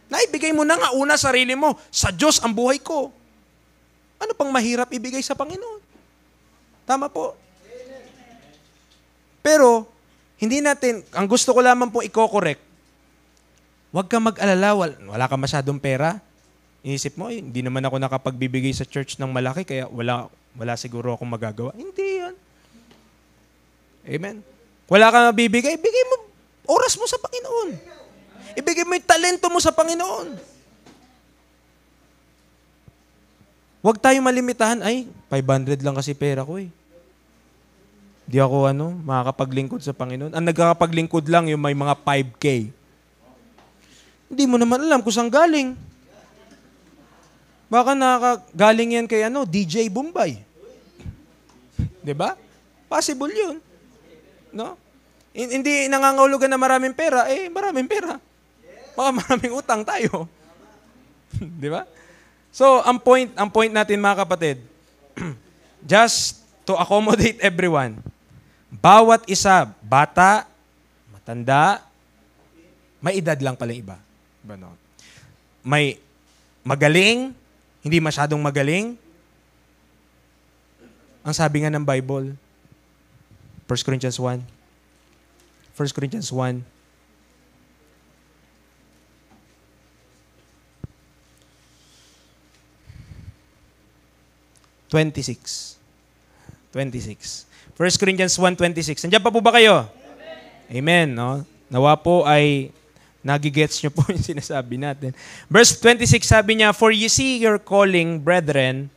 Naibigay mo na nga una sarili mo, sa Diyos ang buhay ko. Ano pang mahirap ibigay sa Panginoon? Tama po. Pero, hindi natin, ang gusto ko lamang po i-correct, huwag kang mag-alala, wala ka masyadong pera. Inisip mo, hindi naman ako nakapagbibigay sa church ng malaki, kaya wala siguro akong magagawa. Hindi yan. Amen. Wala kang mabibigay, ibigay mo oras mo sa Panginoon. Ibigay mo yung talento mo sa Panginoon. Huwag tayong malimitahan, ay, 500 lang kasi pera ko eh. Di ako makakapaglingkod sa Panginoon. Ang nagkakapaglingkod lang yung may mga 5K. Hindi mo naman alam kung saan galing. Baka nakagaling yan kay DJ Bombay. 'Di ba? Possible 'yun. No? Hindi nangangahulugan na maraming pera, maraming pera. Baka maraming utang tayo. 'Di ba? So, ang point natin mga kapatid, just to accommodate everyone. Bawat isa, bata, matanda, may edad lang pala iba. Diba, no? May magaling, hindi masyadong magaling. Ang sabi nga ng Bible, 1 Corinthians 1. 1 Corinthians 1. (26). 1 Corinthians 1:26. Nandiyan pa po ba kayo? Amen. No? Nawa po ay nagigets nyo po yung sinasabi natin. Verse 26 sabi niya, "For you see your calling, brethren,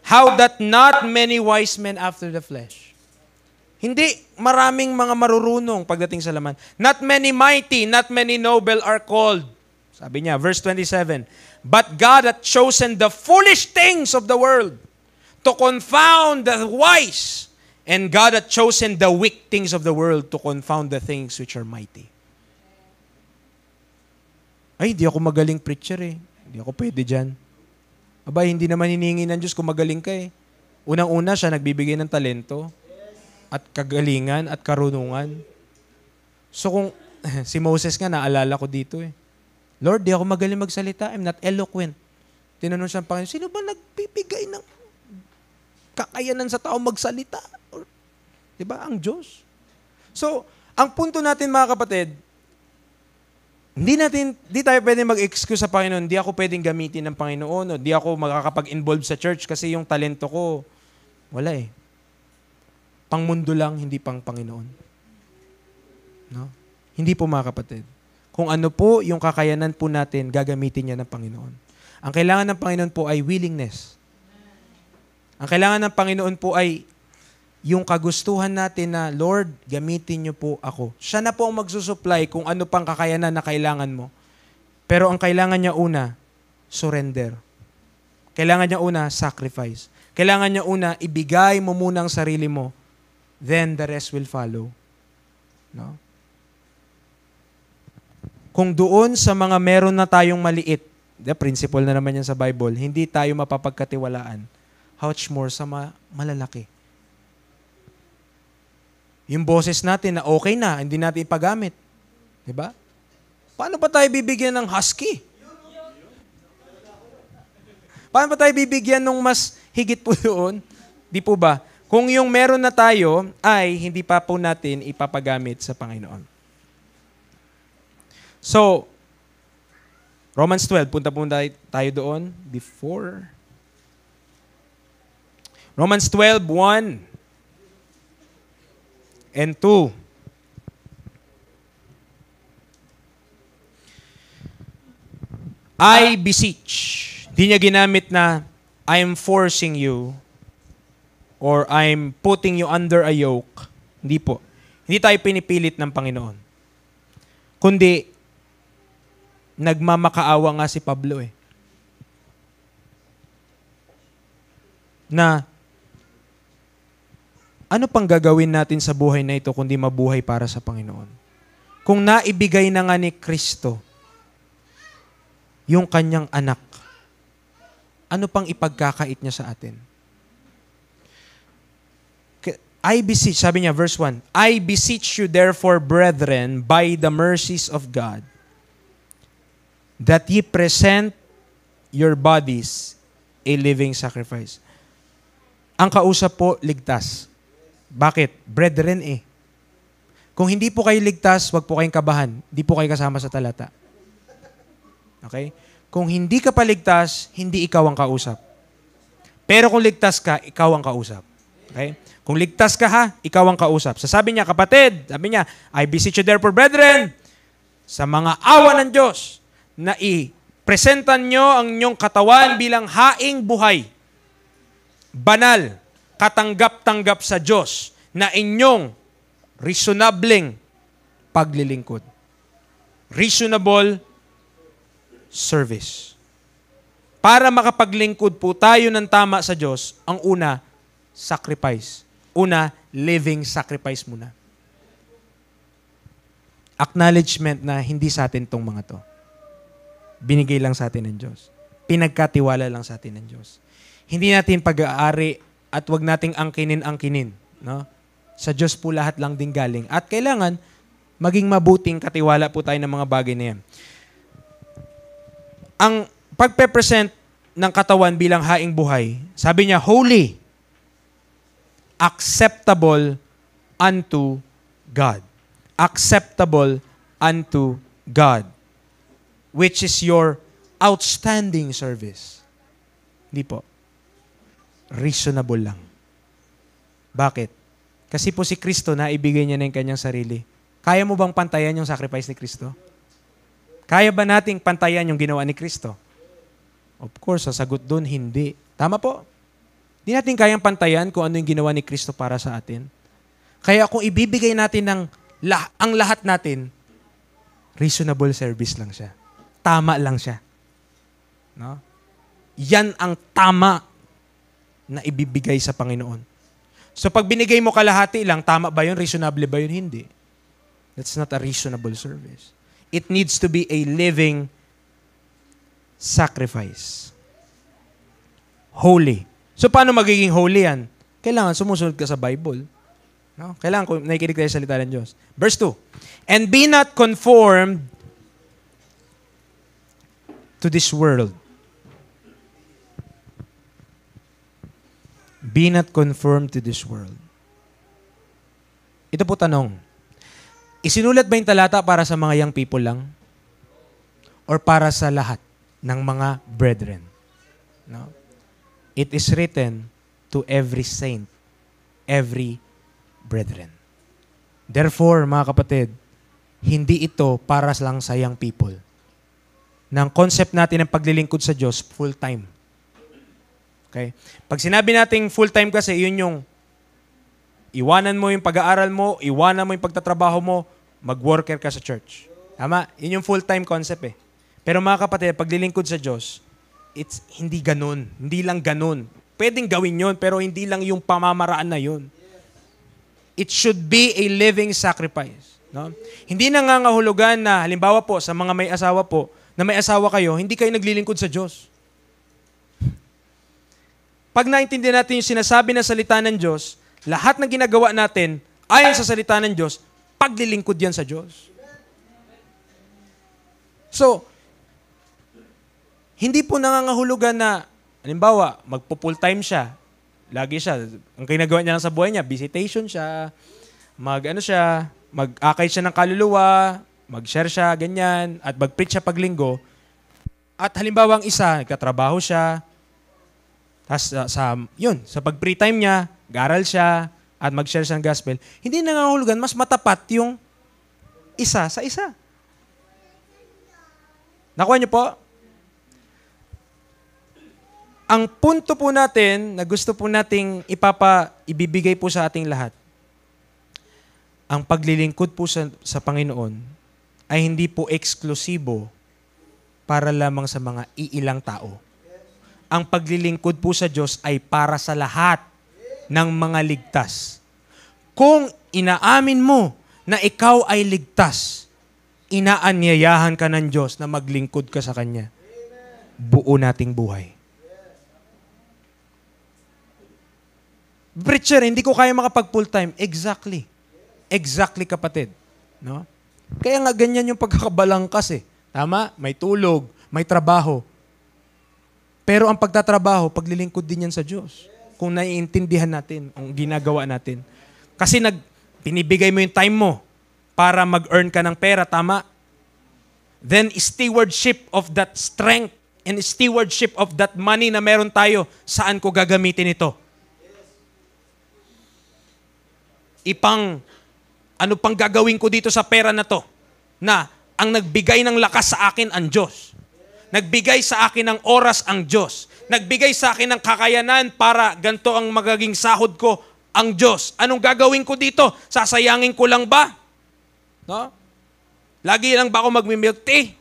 how that not many wise men after the flesh." Hindi maraming mga marurunong pagdating sa laman. "Not many mighty, not many noble are called." Sabi niya, verse 27, "But God hath chosen the foolish things of the world to confound the wise, and God hath chosen the weak things of the world to confound the things which are mighty." Ay, hindi ako magaling preacher eh. Hindi ako pwede dyan. Aba, hindi naman hinihingi ng Diyos kung magaling ka eh. Unang-una siya nagbibigay ng talento at kagalingan at karunungan. So kung si Moses nga naalala ko dito eh. Lord, di ako magaling magsalita. I'm not eloquent. Tinanong siya ng Panginoon, sino ba nagbibigay ng kakayanan sa tao magsalita? Diba? Ang Diyos. So, ang punto natin mga kapatid, hindi tayo pwedeng mag-excuse sa Panginoon, di ako pwedeng gamitin ng Panginoon, o di ako makakapag-involve sa church kasi yung talento ko, wala eh. Pang mundo lang, hindi pang Panginoon. No? Hindi po mga kapatid. kung ano po yung kakayanan po natin, gagamitin niya ng Panginoon. Ang kailangan ng Panginoon po ay willingness. Ang kailangan ng Panginoon po ay yung kagustuhan natin na, Lord, gamitin niyo po ako. Siya na po ang magsusupply kung ano pang kakayanan na kailangan mo. Pero ang kailangan niya una, surrender. Kailangan niya una, sacrifice. Kailangan niya una, ibigay mo muna ang sarili mo. Then the rest will follow. No? Kung doon sa mga meron na tayong maliit, the principle na naman yan sa Bible, hindi tayo mapapagkatiwalaan. How much more sa malalaki? Yung boses natin na okay na, hindi natin ipagamit. Diba? Paano pa tayo bibigyan ng husky? Paano pa tayo bibigyan ng mas higit po doon? Di po ba? Kung yung meron na tayo, ay hindi pa po natin ipapagamit sa Panginoon. So, Romans 12, punta tayo doon before. Romans 12, 1 and 2. I beseech. Hindi niya ginamit na I'm forcing you or I'm putting you under a yoke. Hindi po. Hindi tayo pinipilit ng Panginoon. Kundi, nagmamakaawa nga si Pablo na ano pang gagawin natin sa buhay na ito kundi mabuhay para sa Panginoon? Kung naibigay na nga ni Kristo yung kanyang anak, ano pang ipagkakait niya sa atin? I beseech, sabi niya, verse 1, I beseech you therefore, brethren, by the mercies of God, that ye present your bodies a living sacrifice. Ang kausap po, ligtas. Bakit? Brethren Kung hindi po kayo ligtas, wag po kayong kabahan. Hindi po kayo kasama sa talata. Okay? Kung hindi ka paligtas, hindi ikaw ang kausap. Pero kung ligtas ka, ikaw ang kausap. Okay? Kung ligtas ka ikaw ang kausap. Sabi niya, kapatid, sabi niya, I beseech you therefore, brethren, sa mga awa ng Diyos, na i-presentan nyo ang inyong katawan bilang haing buhay, banal, katanggap-tanggap sa Diyos, na inyong reasonableng paglilingkod. Reasonable service. Para makapaglingkod po tayo ng tama sa Diyos, ang una, sacrifice. Una, living sacrifice muna. Acknowledgement na hindi sa atin tong mga to. Binigay lang sa atin ng Diyos. Pinagkatiwala lang sa atin ng Diyos. Hindi natin pag-aari at wag nating angkinin. No? Sa Diyos po lahat lang din galing. At kailangan maging mabuting katiwala po tayo ng mga bagay na yan. Ang pagpe-present ng katawan bilang haing buhay, sabi niya, holy, acceptable unto God. Acceptable unto God, which is your outstanding service. Hindi po. Reasonable lang. Bakit? Kasi po si Kristo na ibigay niya na yung kanyang sarili. Kaya mo bang pantayan yung sacrifice ni Kristo? Kaya ba nating pantayan yung ginawa ni Kristo? Of course, sasagot doon, hindi. Tama po. Hindi natin kayang pantayan kung ano yung ginawa ni Kristo para sa atin. Kaya kung ibibigay natin ang lahat natin, reasonable service lang siya. Tama lang siya. No? Yan ang tama na ibibigay sa Panginoon. So pag binigay mo kalahati lang, tama ba yun? Reasonable ba yun? Hindi. That's not a reasonable service. It needs to be a living sacrifice. Holy. So paano magiging holy yan? Kailangan sumusunod ka sa Bible. No? Kailangan kung nakikinig tayo sa salita ng Diyos. Verse 2. And be not conformed to this world. Be not conformed to this world. Ito po tanong. Isinulat ba yung talata para sa mga young people lang? Or para sa lahat ng mga brethren? No? It is written to every saint, every brethren. Therefore, mga kapatid, hindi ito para lang sa young people. Na ang concept natin ng paglilingkod sa Diyos, full-time. Okay? Pag sinabi nating full-time kasi, yun yung iwanan mo yung pag-aaral mo, iwanan mo yung pagtatrabaho mo, mag-worker ka sa church. Tama? Yun yung full-time concept eh. Pero mga kapatid, paglilingkod sa Diyos, it's hindi ganun. Hindi lang ganun. Pwedeng gawin yun, pero hindi lang yung pamamaraan na yun. It should be a living sacrifice. No? Hindi nangangahulugan na, halimbawa po, sa mga may asawa po, na may asawa kayo, hindi kayo naglilingkod sa Diyos. Pag naintindihan natin yung sinasabi ng salita ng Diyos, lahat ng ginagawa natin ayon sa salita ng Diyos, paglilingkod yan sa Diyos. So, hindi po nangangahulugan na, halimbawa, magpo-full time siya. Lagi siya, ang ginagawa niya lang sa buhay niya, visitation siya, mag-akay siya ng kaluluwa, mag-share siya, ganyan, at mag-preach siya paglinggo. At halimbawa ang isa, nagkatrabaho siya, sa pag-free time niya, garal siya, at mag-share siya ng gospel. Hindi nangangahulugan, mas matapat yung isa sa isa. Nakuha niyo po? Ang punto po natin na gusto po nating ibibigay po sa ating lahat, ang paglilingkod po sa Panginoon ay hindi po eksklusibo para lamang sa mga iilang tao. Ang paglilingkod po sa Diyos ay para sa lahat ng mga ligtas. Kung inaamin mo na ikaw ay ligtas, inaanyayahan ka ng Diyos na maglingkod ka sa Kanya. Buo nating buhay. Preacher, hindi ko kaya makapag full-time. Exactly. Exactly, kapatid. No? Kaya nga ganyan yung pagkakabalangkas eh. Tama? May tulog, may trabaho. Pero ang pagtatrabaho, paglilingkod din yan sa Diyos. Kung naiintindihan natin ang ginagawa natin. Kasi pinibigay mo yung time mo para mag-earn ka ng pera, tama? Then stewardship of that strength and stewardship of that money na meron tayo, saan ko gagamitin ito? Ano pang gagawin ko dito sa pera na to? Na ang nagbigay ng lakas sa akin ang Diyos. Nagbigay sa akin ng oras ang Diyos. Nagbigay sa akin ng kakayanan para ganito ang magaging sahod ko ang Diyos. Anong gagawin ko dito? Sasayangin ko lang ba? No? Lagi lang ba ako mag-milk tea?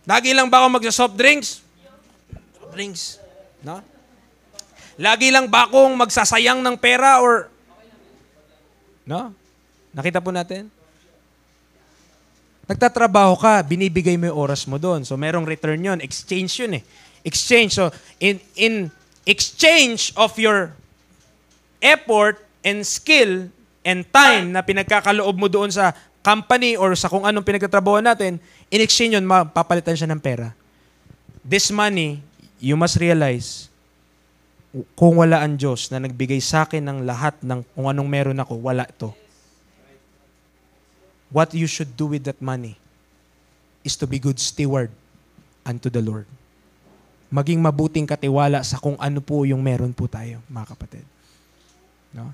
Lagi lang ba ako magsa-soft drinks? Soft drinks. No? Lagi lang ba akong magsasayang ng pera or... No? Nakita po natin? Nagtatrabaho ka, binibigay mo yung oras mo doon. So, merong return yun. Exchange yun eh. Exchange. So, in exchange of your effort and skill and time na pinagkakaloob mo doon sa company or sa kung anong pinagtatrabaho natin, in exchange yun, mapapalitan siya ng pera. This money, you must realize, kung wala ang Diyos na nagbigay sa akin ng lahat ng kung anong meron ako, wala ito. What you should do with that money is to be good steward unto the Lord. Maging mabuting katiwala sa kung ano po yung meron po tayo, mga kapatid. No?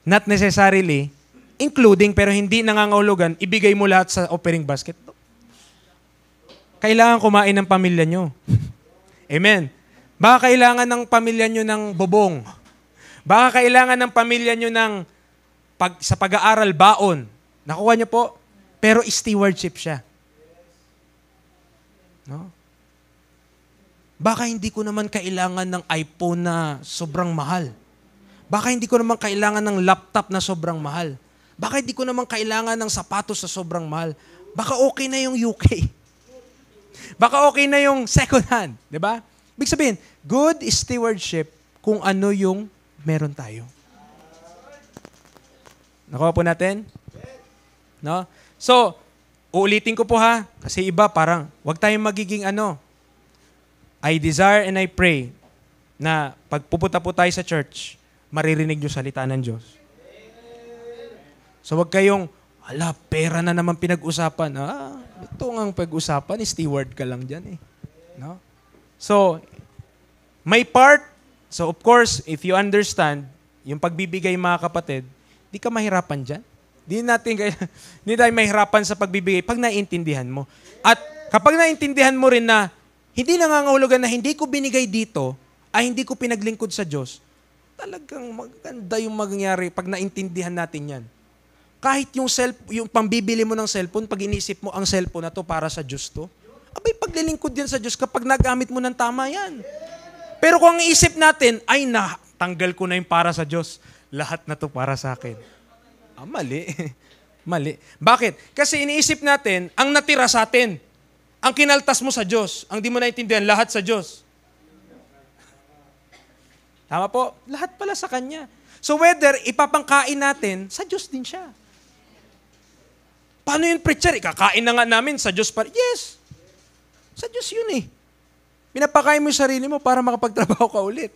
Not necessarily, including, pero hindi nangangahulugan, ibigay mo lahat sa offering basket. Kailangan kumain ng pamilya nyo. Amen. Baka kailangan ng pamilya nyo ng bubong. Baka kailangan ng pamilya nyo sa pag-aaral baon. Nakuha nyo po? Pero stewardship siya. No? Baka hindi ko naman kailangan ng iPhone na sobrang mahal. Baka hindi ko naman kailangan ng laptop na sobrang mahal. Baka hindi ko naman kailangan ng sapatos na sobrang mahal. Baka okay na yung UK. Baka okay na yung second hand. Diba? Ibig sabihin, good stewardship kung ano yung meron tayo. Nakuha po natin? No? So, uulitin ko po ha, kasi iba parang, wag tayong magiging I desire and I pray na pagpupunta po tayo sa church, maririnig yung salita ng Diyos. So wag kayong, pera na naman pinag-usapan. Ito ang pag-usapan, steward ka lang dyan eh. No? So, may part, so of course, if you understand, yung pagbibigay mga kapatid, di ka mahirapan dyan. Hindi tayo mahirapan sa pagbibigay pag naiintindihan mo. At kapag naiintindihan mo rin na hindi nangangahulugan na hindi ko binigay dito, ay hindi ko pinaglingkod sa Diyos, talagang maganda yung mangyayari pag naintindihan natin yan. Kahit yung pambibili mo ng cellphone, pag inisip mo, ang cellphone na to para sa Diyos to, abay, paglilingkod yan sa Diyos kapag nagamit mo ng tama yan. Pero kung ang isip natin, ay tanggal ko na yung para sa Diyos, lahat na to para sa akin. Mali. Mali. Bakit? Kasi iniisip natin, ang natira sa atin, ang kinaltas mo sa Diyos, ang di mo naintindihan, lahat sa Diyos. Tama po? Lahat pala sa Kanya. So whether ipapangkain natin, sa Diyos din siya. Paano yun, preacher? Ikakain na nga namin sa Diyos pa. Yes. Sa Diyos yun eh. Pinapakain mo yung sarili mo para makapagtrabaho ka ulit.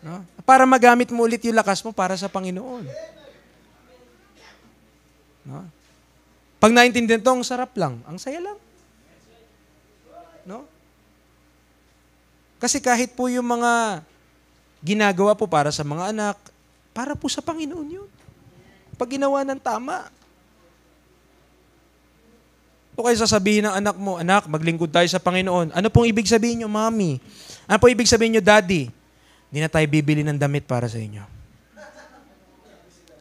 No? Para magamit mo ulit yung lakas mo para sa Panginoon. No? Pag naintindihan to, ang sarap lang. Ang saya lang. No? Kasi kahit po yung mga ginagawa po para sa mga anak, para po sa Panginoon yun. Pag ginawa ng tama. O kayo sasabihin ng anak mo, anak, maglingkod tayo sa Panginoon. Ano pong ibig sabihin nyo, mami? Ano pong ibig sabihin nyo, daddy? Hindi na tayo bibili ng damit para sa inyo.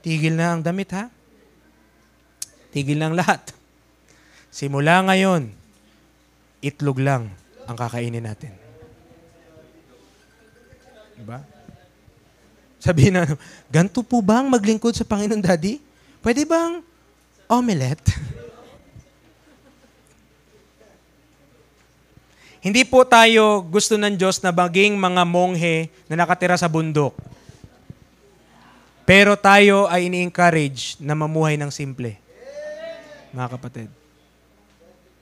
Tigil na ang damit, ha? Tigil na ang lahat. Simula ngayon, itlog lang ang kakainin natin. Diba? Sabihin na, ganito po bang maglingkod sa Panginoon, Daddy? Pwede bang omelette? Hindi po tayo gusto ng Diyos na maging mga monghe na nakatira sa bundok. Pero tayo ay ini-encourage na mamuhay ng simple. Mga kapatid.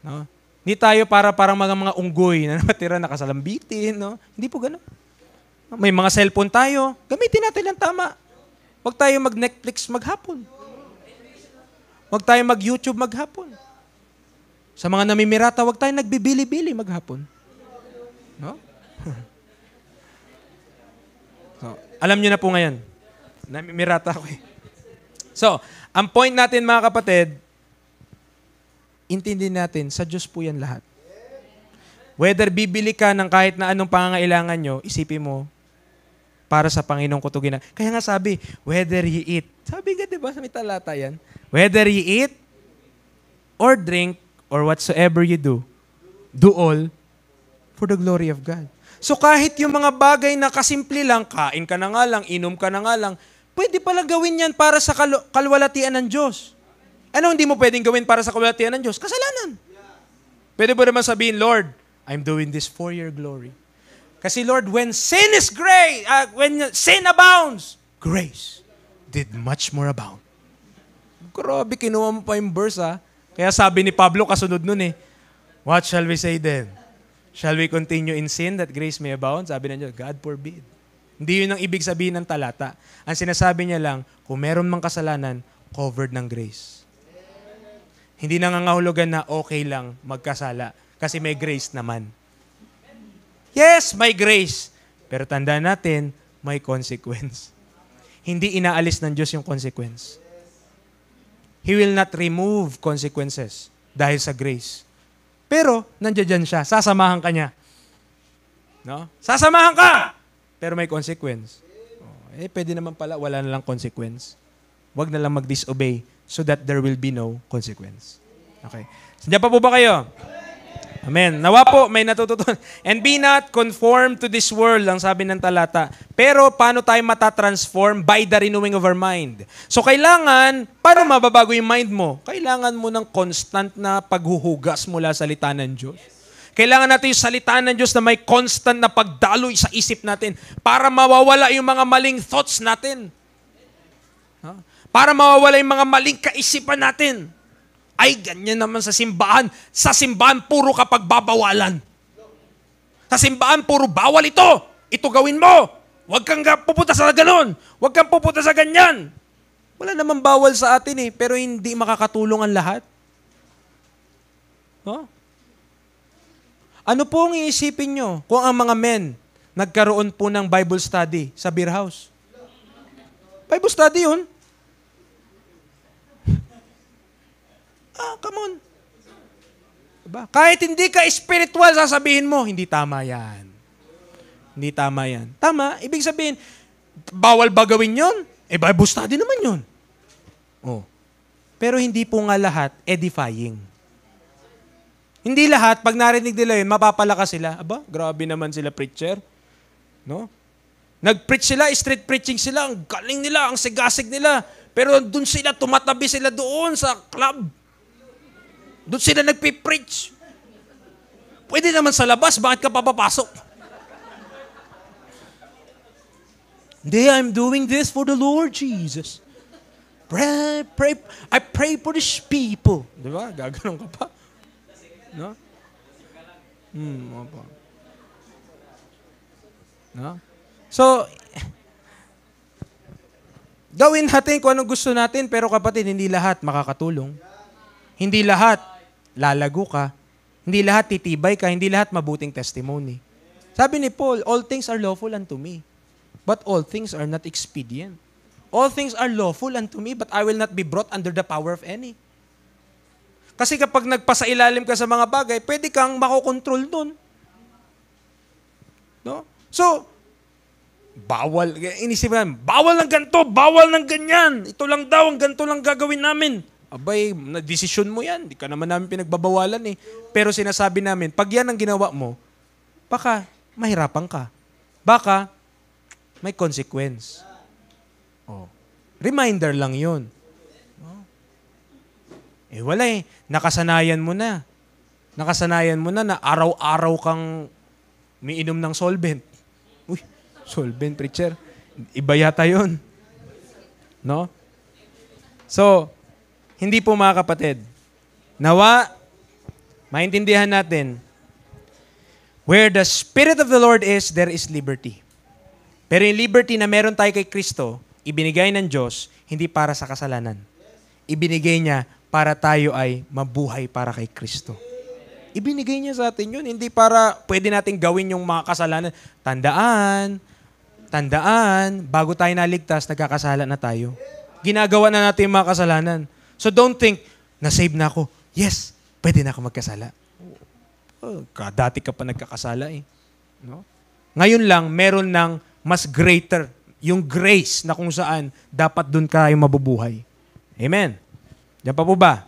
No? Hindi tayo parang mga unggoy na nakatira nakasalambitin. No? Hindi po gano'n. May mga cellphone tayo, gamitin natin ang tama. Huwag tayo mag-Netflix maghapon. Huwag tayo mag-YouTube maghapon. Sa mga namimirata, huwag tayo nagbibili-bili maghapon. No? So, alam nyo na po ngayon, namimirata ako eh. So, ang point natin mga kapatid, intindihin natin, sa Diyos po yan lahat. Whether bibili ka ng kahit na anong pangangailangan nyo, isipin mo, para sa Panginoong kutugin. Kaya nga sabi, whether you eat. Sabi nga, di ba, sa may talata yan? Whether you eat, or drink, or whatsoever you do all for the glory of God. So kahit yung mga bagay na kasimple lang, kain ka na nga lang, inom ka na nga lang, pwede pala gawin yan para sa kalwalatian ng Diyos. Ano hindi mo pwedeng gawin para sa kalwalatian ng Diyos? Kasalanan. Pwede ba naman sabihin, Lord, I'm doing this for your glory. Kasi Lord, when sin is great, when sin abounds, grace did much more abound. Grabe, kinuha mo pa yung verse, ha? Kaya sabi ni Pablo, kasunod nun eh, what shall we say then? Shall we continue in sin that grace may abound? Sabi na Diyos, God forbid. Hindi yun ang ibig sabihin ng talata. Ang sinasabi niya lang, kung meron mang kasalanan, covered ng grace. Hindi nangangahulugan na okay lang magkasala kasi may grace naman. Yes, may grace. Pero tandaan natin, may consequence. Hindi inaalis ng Diyos yung consequence. He will not remove consequences dahil sa grace. Pero, nandiyan siya. Sasamahan ka niya. No? Sasamahan ka! Pero may consequence. Pwede naman pala, wala na lang consequence. Huwag na lang mag-disobey so that there will be no consequence. Okay. Diyan pa po ba kayo? Amen. Nawa po, may natututunan. And be not conformed to this world, ang sabi ng talata. Pero paano tayo matatransform? By the renewing of our mind. So kailangan, paano mababago yung mind mo? Kailangan mo ng constant na paghuhugas mula sa salita ng Diyos. Kailangan natin yung salita ng Diyos na may constant na pagdaloy sa isip natin para mawawala yung mga maling thoughts natin. Para mawawala yung mga maling kaisipan natin. Ay, ganyan naman sa simbahan. Sa simbahan, puro kapag babawalan. Sa simbahan, puro bawal ito. Ito gawin mo. Huwag kang pupunta sa ganon. Huwag kang pupunta sa ganyan. Wala naman bawal sa atin eh, pero hindi makakatulong ang lahat. Huh? Ano po ang iisipin nyo kung ang mga men nagkaroon po ng Bible study sa beer house? Bible study yun. Come on. Diba? Kahit hindi ka spiritual, sasabihin mo, hindi tama yan. Hindi tama yan. Tama, ibig sabihin, bawal ba gawin yun? Bible study naman yun. Oh. Pero hindi po nga lahat edifying. Hindi lahat, pag narinig nila yun, mapapalakas sila. Aba, grabe naman sila preacher. No? Nag-preach sila, street preaching sila, ang galing nila, ang sigasig nila. Pero doon sila, tumatabi sila doon sa club. Doon sila nagpipreach. Pwede naman sa labas, bakit ka papapasok? Hindi, I'm doing this for the Lord Jesus. I pray for these people. Di ba? Gaganon ka pa. No? Opo. No? So, gawin natin kung anong gusto natin, pero kapatid, hindi lahat makakatulong. Hindi lahat lalago ka. Hindi lahat titibay ka. Hindi lahat mabuting testimony. Sabi ni Paul, all things are lawful unto me, but all things are not expedient. All things are lawful unto me, but I will not be brought under the power of any. Kasi kapag nagpasailalim ka sa mga bagay, pwede kang makokontrol dun. No? So, bawal. Inisip namin, bawal ng ganito, bawal ng ganyan. Ito lang daw, ang ganito lang gagawin namin. Abay, na-desisyon mo yan. Di ka naman namin pinagbabawalan eh. Pero sinasabi namin, pag yan ang ginawa mo, baka mahirapan ka. Baka may consequence. Oh. Reminder lang yun. Oh. Wala eh. Nakasanayan mo na. Nakasanayan mo na araw-araw kang umiinom ng solvent. Uy, solvent, preacher. Iba yata yun. No? So, hindi po mga kapatid. Nawa, maintindihan natin, where the Spirit of the Lord is, there is liberty. Pero yung liberty na meron tayo kay Kristo, ibinigay ng Diyos, hindi para sa kasalanan. Ibinigay niya para tayo ay mabuhay para kay Kristo. Ibinigay niya sa atin yun, hindi para pwede natin gawin yung mga kasalanan. Tandaan, bago tayo naligtas, nagkakasala na tayo. Ginagawa na natin yung mga kasalanan. So don't think, na-save na ako. Yes, pwede na ako magkasala. Dati ka pa nagkakasala eh. No? Ngayon lang, meron ng mas greater, yung grace na kung saan dapat dun ka yung mabubuhay. Amen. Diyan pa po ba?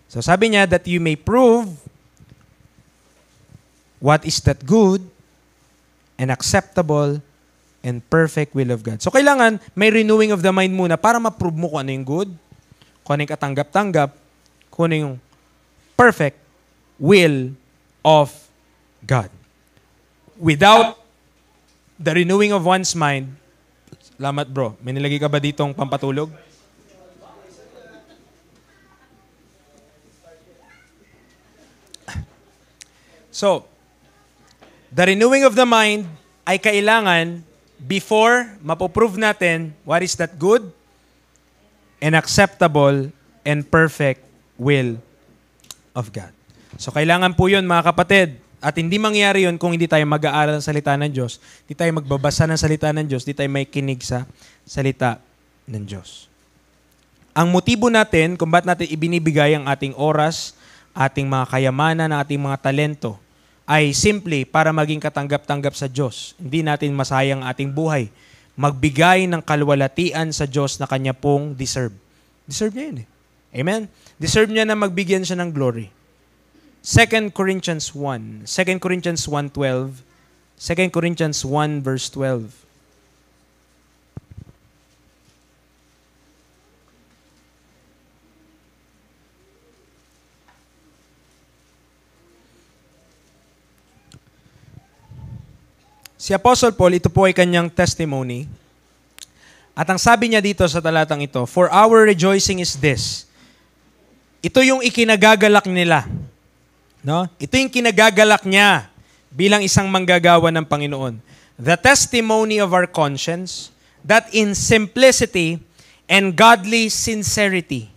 So sabi niya that you may prove what is that good and acceptable and perfect will of God. So kailangan may renewing of the mind muna para ma-prove mo kung ano yung good, kung ano yung katanggap-tanggap, kung ano yung perfect will of God. Without the renewing of one's mind, salamat bro, may nilagay ka ba ditong pampatulog? So, the renewing of the mind ay kailangan before mapoprove natin what is that good and acceptable and perfect will of God. So, kailangan po yun mga kapatid. At hindi mangyari yun kung hindi tayo mag-aaral ng salita ng Diyos, hindi tayo magbabasa ng salita ng Diyos, hindi tayo may kinig sa salita ng Diyos. Ang motibo natin kung ba't natin ibinibigay ang ating oras, ating mga kayamanan, ating mga talento, ay simply para maging katanggap-tanggap sa Diyos. Hindi natin masayang ating buhay. Magbigay ng kalwalatian sa Diyos na Kanya pong deserve. Deserve niya yun eh. Amen? Deserve niya na magbigyan siya ng glory. 2 Corinthians 1. 2 Corinthians 1:12. 2 Corinthians 1 verse 12. Si Apostle Paul, ito po ay kanyang testimony. At ang sabi niya dito sa talatang ito, for our rejoicing is this. Ito yung ikinagagalak nila. No? Ito yung kinagagalak niya bilang isang manggagawa ng Panginoon. The testimony of our conscience, that in simplicity and godly sincerity.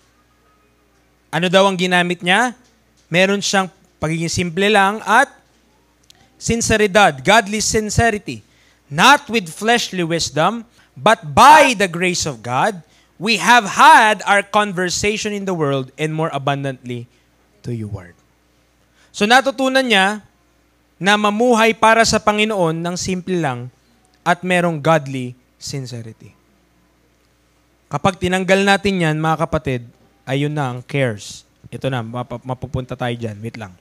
Ano daw ang ginamit niya? Meron siyang pagiging simple lang at sinceridad, godly sincerity. Not with fleshly wisdom, but by the grace of God, we have had our conversation in the world and more abundantly to your word. So natutunan niya na mamuhay para sa Panginoon ng simple lang at merong godly sincerity. Kapag tinanggal natin yan, mga kapatid, ayun na ang cares. Ito na, mapupunta tayo dyan. Wait lang.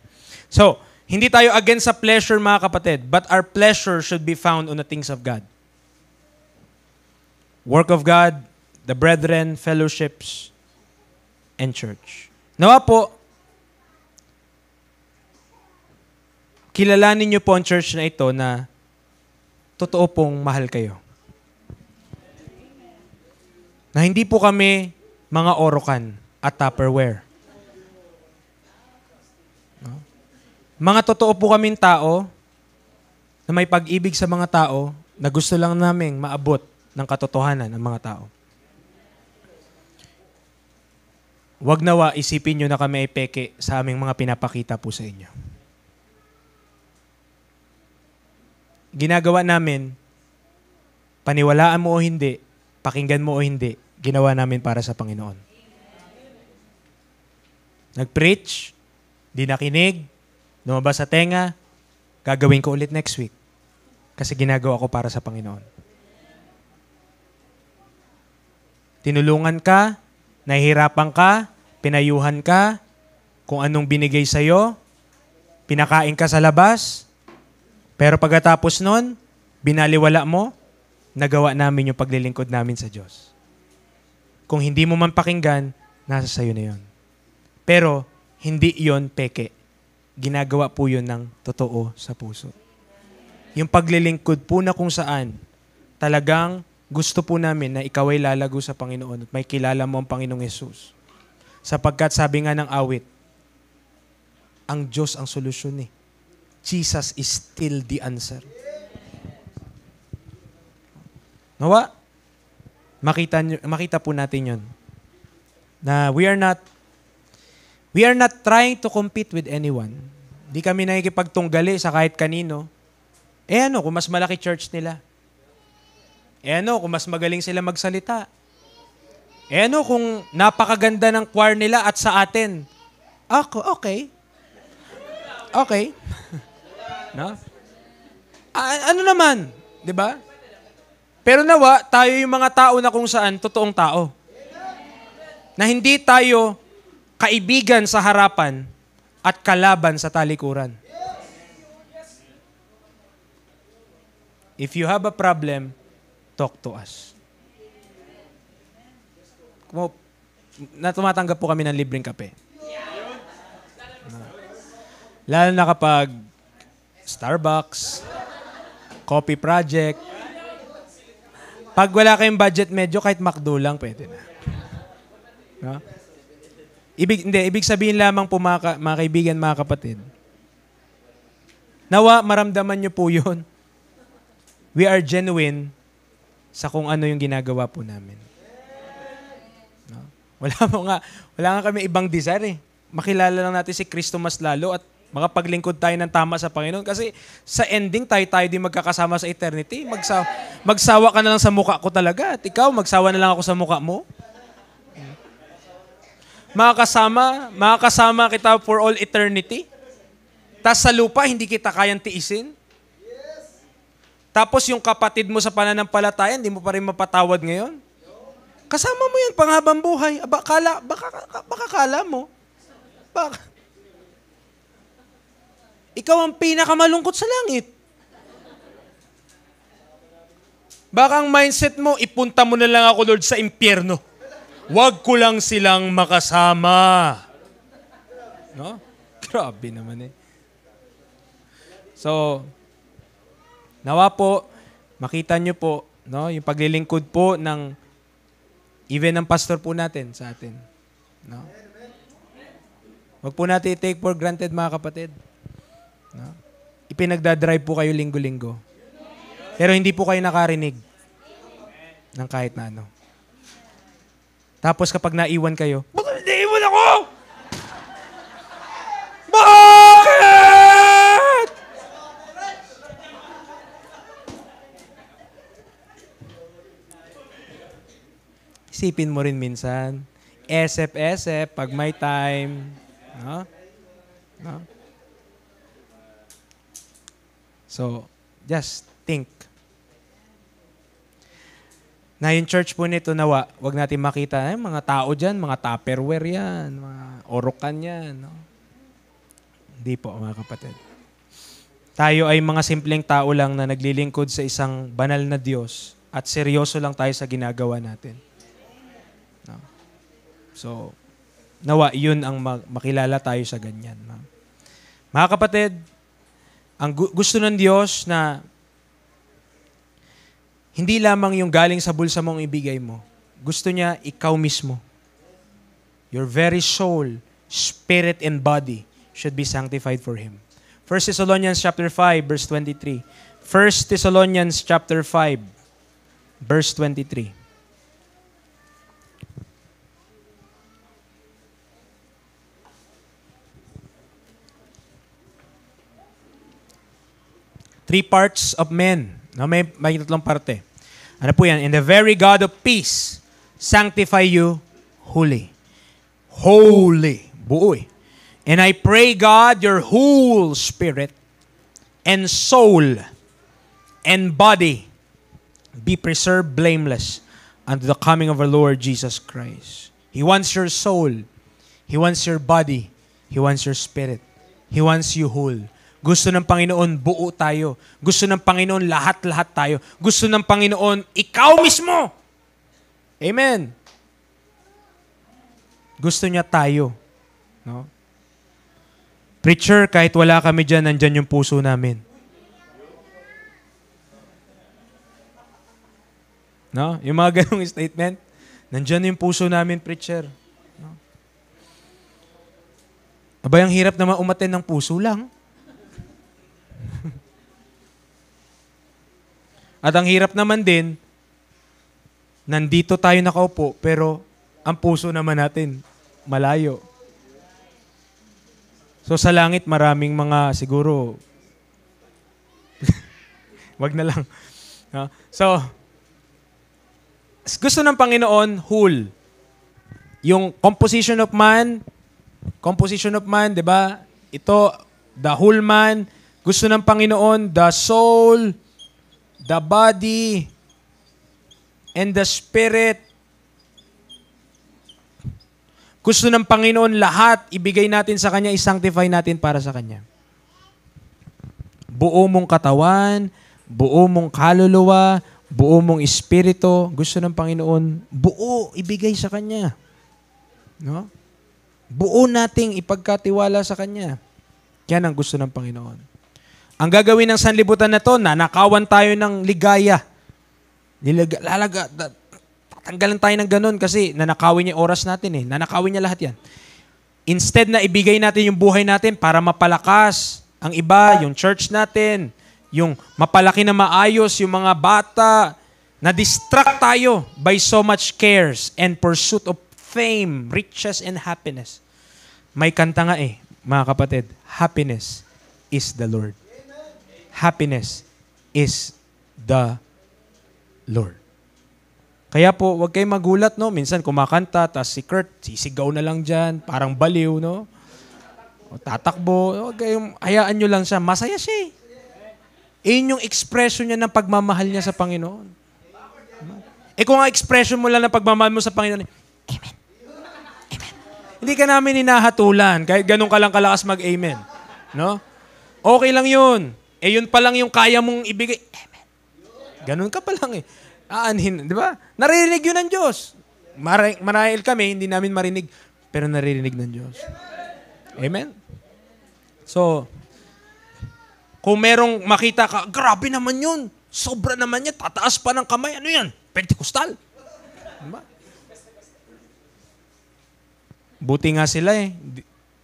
So, hindi tayo against sa pleasure, mga kapatid, but our pleasure should be found on the things of God. Work of God, the brethren, fellowships, and church. Nawa po, kilalanin niyo po ang church na ito na totoo pong mahal kayo. Na hindi po kami mga orokan at Tupperware. No? Mga totoo po kaming tao na may pag-ibig sa mga tao na gusto lang naming maabot ng katotohanan ng mga tao. Huwag nawa isipin nyo na kami ay peke sa aming mga pinapakita po sa inyo. Ginagawa namin, paniwalaan mo o hindi, pakinggan mo o hindi, ginawa namin para sa Panginoon. Nag-preach, di nakinig, lumabas sa tenga, gagawin ko ulit next week. Kasi ginagawa ko para sa Panginoon. Tinulungan ka, nahihirapan ka, pinayuhan ka, kung anong binigay sa'yo, pinakain ka sa labas, pero pagkatapos nun, binaliwala mo, nagawa namin yung paglilingkod namin sa Diyos. Kung hindi mo man pakinggan, nasa sayo na yun. Pero, hindi yon peke. Ginagawa po yun ng totoo sa puso. Yung paglilingkod po na kung saan, talagang gusto po namin na ikaw ay lalago sa Panginoon at may kilala mo ang Panginoong Yesus. Sapagkat sabi nga ng awit, ang Diyos ang solusyon eh. Jesus is still the answer. Nawa, makita po natin yun. Na we are not trying to compete with anyone. Di kami nakikipagtunggali sa kahit kanino. Kung mas malaki church nila. Kung mas magaling sila magsalita. Kung napakaganda ng choir nila at sa atin. Okay. Okay. No? Ano naman? Di ba? Pero nawa, tayo yung mga tao na kung saan totoong tao. Na hindi tayo kaibigan sa harapan at kalaban sa talikuran. If you have a problem, talk to us. Tumatanggap po kami ng libreng kape. Lalo na kapag Starbucks, Coffee Project. Pag wala kayong budget medyo, kahit McDo lang, pwede na. No? Ibig sabihin lamang po mga kaibigan, mga kapatid. Nawa, maramdaman nyo po yun. We are genuine sa kung ano yung ginagawa po namin. No? Wala nga kami ibang desire eh. Makilala lang natin si Kristo mas lalo at makapaglingkod tayo ng tama sa Panginoon. Kasi sa ending, tayo din magkakasama sa eternity. Magsawa ka na lang sa mukha ko talaga. At ikaw, magsawa na lang ako sa mukha mo. Makakasama kita for all eternity. Tapos sa lupa, hindi kita kayang tiisin. Tapos yung kapatid mo sa pananampalataya, hindi mo pa rin mapatawad ngayon. Kasama mo yan panghabang buhay. Baka kala mo. Ikaw ang pinakamalungkot sa langit. Baka ang mindset mo, ipunta mo na lang ako, Lord, sa impyerno. Huwag ko lang silang makasama. No? Grabe naman eh. So, nawa po, makita nyo po, no, yung paglilingkod po ng even ng pastor po natin sa atin. No? Huwag po natin i-take for granted, mga kapatid. No? Ipinagdadrive po kayo linggo-linggo. Pero hindi po kayo nakarinig ng kahit na ano. Tapos kapag naiwan kayo, bakit naiwan ako? Bakit? Isipin mo rin minsan. Esep-esep pag may time. No? No? So, just think. Na yung church po nito nawa, wag natin makita, mga tao dyan, mga Tupperware yan, mga orokan yan. No? Hindi po, mga kapatid. Tayo ay mga simpleng tao lang na naglilingkod sa isang banal na Diyos at seryoso lang tayo sa ginagawa natin. No? So, nawa, yun ang makilala tayo sa ganyan. No? Mga kapatid, ang gusto ng Diyos na hindi lamang yung galing sa bulsa mong ibigay mo. Gusto niya ikaw mismo. Your very soul, spirit, and body should be sanctified for Him. 1 Thessalonians chapter 5, verse 23. 1 Thessalonians chapter 5, verse 23. Three parts of men. No, may tatlong parte. Ano po yan? And the very God of peace sanctify you wholly. Holy. Buo eh. And I pray God your whole spirit and soul and body be preserved blameless unto the coming of our Lord Jesus Christ. He wants your soul. He wants your body. He wants your spirit. He wants you whole. Gusto ng Panginoon, buo tayo. Gusto ng Panginoon, lahat-lahat tayo. Gusto ng Panginoon, ikaw mismo. Amen. Gusto niya tayo. No? Preacher, kahit wala kami dyan, nandyan yung puso namin. No? Yung mga ganong statement, nandyan yung puso namin, preacher. No? Abay, ang hirap naman umaten ng puso lang. At ang hirap naman din, nandito tayo nakaupo, pero ang puso naman natin, malayo. So sa langit, maraming mga siguro, wag na lang. No? So, gusto ng Panginoon, whole. Yung composition of man, di ba? Ito, the whole man. Gusto ng Panginoon, the soul, the body, and the spirit. Gusto ng Panginoon lahat, ibigay natin sa Kanya, isanctify natin para sa Kanya. Buo mong katawan, buo mong kaluluwa, buo mong espiritu, gusto ng Panginoon, buo, ibigay sa Kanya. No? Buo nating ipagkatiwala sa Kanya. Yan ang gusto ng Panginoon. Ang gagawin ng sanlibutan na to, nanakawan tayo ng ligaya. Tatanggalan tayo ng ganun kasi nanakawin niya oras natin eh. Nanakawin niya lahat yan. Instead na ibigay natin yung buhay natin para mapalakas ang iba, yung church natin, yung mapalaki na maayos, yung mga bata, na-distract tayo by so much cares and pursuit of fame, riches, and happiness. May kanta nga eh, mga kapatid, happiness is the Lord. Happiness is the Lord. Kaya po, huwag kayong magulat, no? Minsan kumakanta, tapos si Kurt, sisigaw na lang dyan, parang baliw, no? O tatakbo, huwag kayong, hayaan nyo lang siya. Masaya siya eh. Iyon yung expression niya ng pagmamahal niya sa Panginoon. Eh kung ang expression mo lang ng pagmamahal mo sa Panginoon, Amen. Amen. Hindi ka namin hinahatulan, kahit ganun ka lang kalakas mag-Amen. No? Okay lang yun. Eh yun pa lang yung kaya mong ibigay. Amen. Ganun ka pa lang eh. Aanhin, di ba? Naririnig yun ng Diyos. Marahil kami, hindi namin marinig, pero naririnig ng Diyos. Amen? So, kung merong makita ka, grabe naman yun. Sobra naman yan. Tataas pa ng kamay. Ano yan? Pentecostal. Diba? Buti nga sila eh.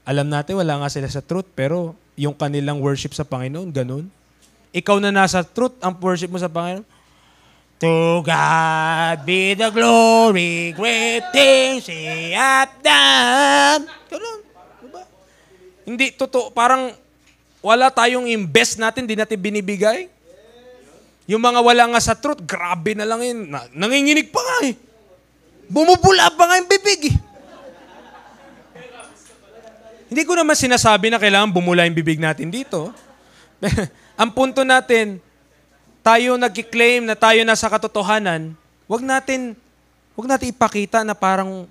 Alam natin, wala nga sila sa truth, pero yung kanilang worship sa Panginoon, ganun. Ikaw na nasa truth, ang worship mo sa Panginoon, to God be the glory, great things He hath done. Ganun. Diba? Hindi, totoo. Parang wala tayong invest natin, di natin binibigay. Yung mga wala nga sa truth, grabe na lang yun. Nanginginig pa nga eh. Bumubula pa nga yung bibig eh. Hindi ko naman sinasabi na kailangan bumula yung bibig natin dito. Ang punto natin, tayo nag-claim na tayo nasa katotohanan, wag natin ipakita na parang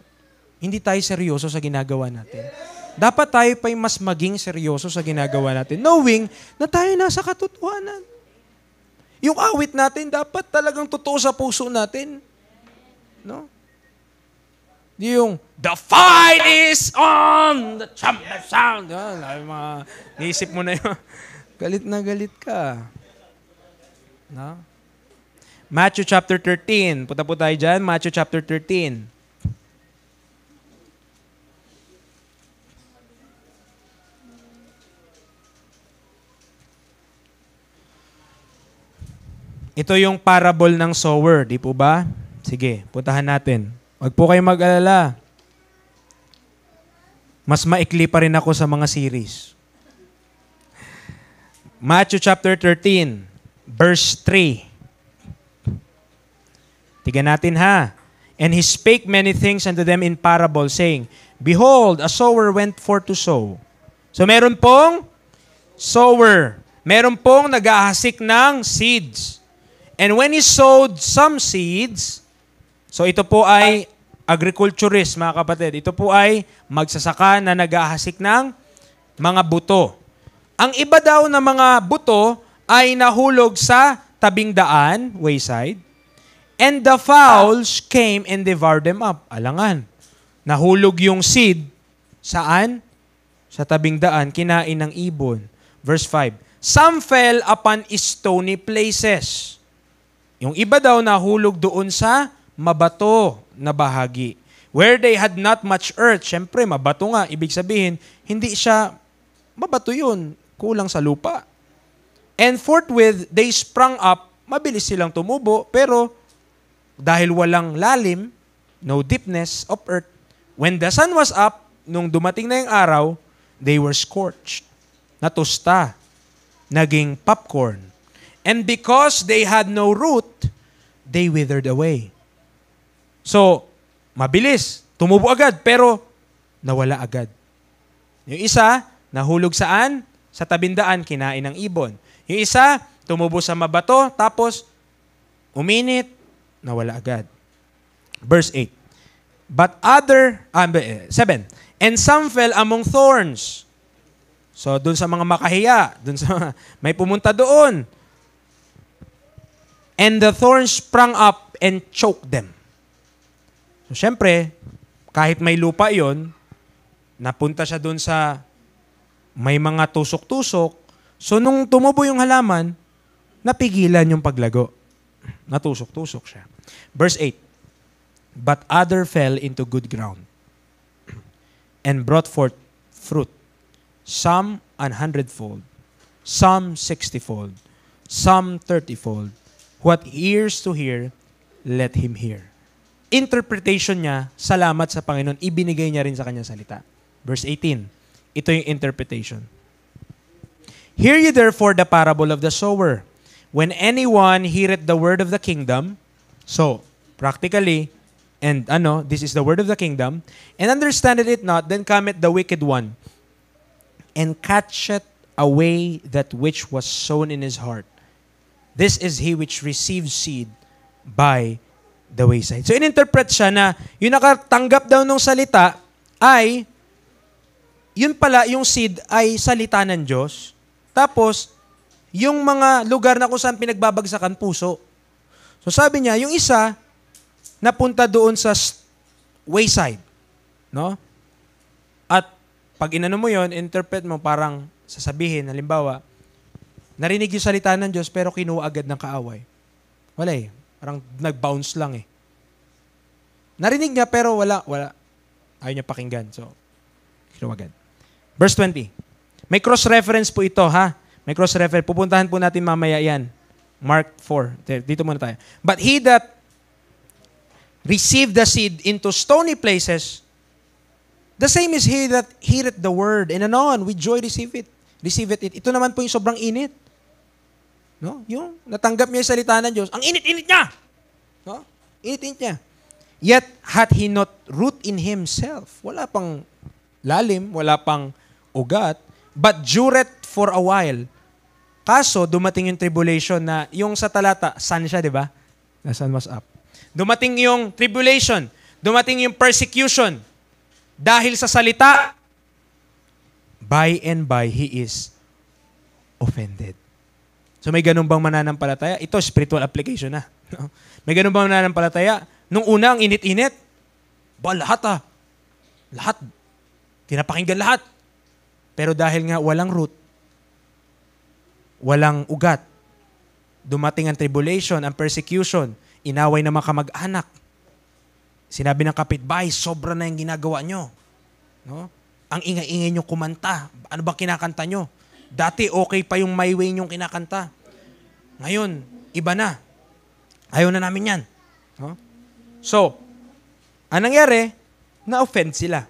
hindi tayo seryoso sa ginagawa natin. Dapat tayo pa yung mas maging seryoso sa ginagawa natin, knowing na tayo nasa katotohanan. Yung awit natin, dapat talagang totoo sa puso natin. No? Yung, the fight is on! The trumpet sound! Naisip mo na yun. Galit na galit ka. No? Matthew chapter 13. Punta po tayo dyan. Matthew chapter 13. Ito yung parable ng sower. Di po ba? Sige, puntahan natin. Huwag po kayong mag-alala. Mas maikli pa rin ako sa mga series. Matthew chapter 13, verse 3. Tignan natin ha. And he spake many things unto them in parable, saying, Behold, a sower went forth to sow. So meron pong sower. Meron pong nag-ahasik ng seeds. And when he sowed some seeds, so ito po ay agriculturist, mga kapatid. Ito po ay magsasaka na nag-ahasik ng mga buto. Ang iba daw na mga buto ay nahulog sa tabing daan, wayside, and the fowls came and devoured them up. Alangan, nahulog yung seed, saan? Sa tabing daan, kinain ng ibon. Verse 5, Some fell upon stony places. Yung iba daw nahulog doon sa mabato na bahagi. Where they had not much earth. Siyempre, mabato nga. Ibig sabihin, hindi siya, mabato yun. Kulang sa lupa. And forthwith, they sprung up. Mabilis silang tumubo. Pero, dahil walang lalim, no deepness of earth, when the sun was up, nung dumating na yung araw, they were scorched. Natusta. Naging popcorn. And because they had no root, they withered away. So, mabilis. Tumubo agad, pero nawala agad. Yung isa, nahulog saan? Sa tabindaan, kinain ng ibon. Yung isa, tumubo sa mabato, tapos uminit, nawala agad. Verse 8. But 7. And some fell among thorns. So, dun sa mga makahiya, dun sa may pumunta doon. And the thorns sprung up and choked them. So, syempre, kahit may lupa yon, napunta siya doon sa may mga tusok-tusok. So, nung tumubo yung halaman, napigilan yung paglago. Natusok-tusok siya. Verse 8, But other fell into good ground and brought forth fruit, some 100-fold, some 60-fold, some 30-fold. What ears to hear, let him hear. Interpretation niya, salamat sa Panginoon, ibinigay niya rin sa kanyang salita. Verse 18, ito yung interpretation. Hear ye therefore the parable of the sower. When anyone heareth the word of the kingdom, so, practically, and this is the word of the kingdom, and understandeth it not, then cometh the wicked one, and catcheth away that which was sown in his heart. This is he which receives seed by the wayside. So, in-interpret siya na yung nakatanggap daw ng salita ay, yun pala, yung seed ay salita ng Diyos. Tapos, yung mga lugar na kung saan pinagbabagsakan puso. So, sabi niya, yung isa, napunta doon sa wayside. No? At, pag inano mo yun, interpret mo, parang sasabihin, halimbawa, narinig yung salita ng Diyos, pero kinuha agad ng kaaway. Wala eh. Parang nag-bounce lang eh. Narinig niya, pero wala. Ayaw niya pakinggan. So, kinuha agad. Verse 20. May cross-reference po ito, ha? May cross-reference. Pupuntahan po natin mamaya yan. Mark 4. Dito muna tayo. But he that received the seed into stony places, the same is he that heareth the word, and anon, with joy receive it. Ito naman po yung sobrang init. No? Yung natanggap niya yung salita ng Diyos, ang init-init niya. No? Init-init niya. Yet hath he not root in himself. Wala pang lalim, wala pang ugat, but dureth for a while. Kaso, dumating yung tribulation na, yung sa talata, sun siya, di ba? The sun was up. Dumating yung tribulation, dumating yung persecution. Dahil sa salita, by and by, he is offended. So may ganun bang mananampalataya? Ito, spiritual application na. May ganun bang mananampalataya? Nung una, ang init-init. Lahat. Lahat. Tinapakinggan lahat. Pero dahil nga walang root, walang ugat, dumating ang tribulation, ang persecution, inaway ng mga kamag-anak. Sinabi ng kapitbahay, sobra na yung ginagawa nyo. No? Ang ingay-ingay nyo kumanta. Ano ba kinakanta nyo? Dati okay pa yung My Way nyong kinakanta. Ngayon, iba na. Ayaw na namin yan. No? So, anong nangyari? Na-offend sila.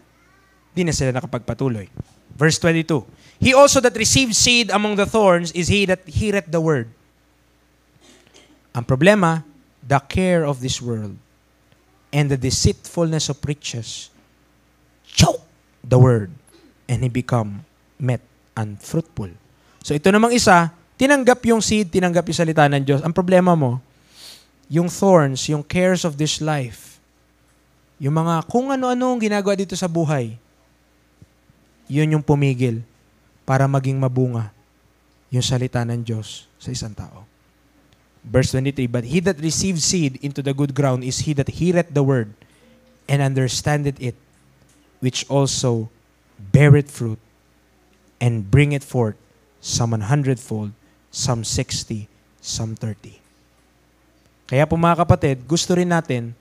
Di na sila nakapagpatuloy. Verse 22. He also that received seed among the thorns is he that heareth the word. Ang problema, the care of this world and the deceitfulness of riches choke the word and he become met unfruitful. So ito namang isa, tinanggap yung seed, tinanggap yung salita ng Diyos. Ang problema mo, yung thorns, yung cares of this life, yung mga kung ano-ano ang ginagawa dito sa buhay, yun yung pumigil para maging mabunga yung salita ng Diyos sa isang tao. Verse 23, but he that received seed into the good ground is he that heareth the word and understandeth it, which also beareth fruit and bringeth forth some 100-fold, some 60, some 30. Kaya po mga kapatid, gusto rin natin,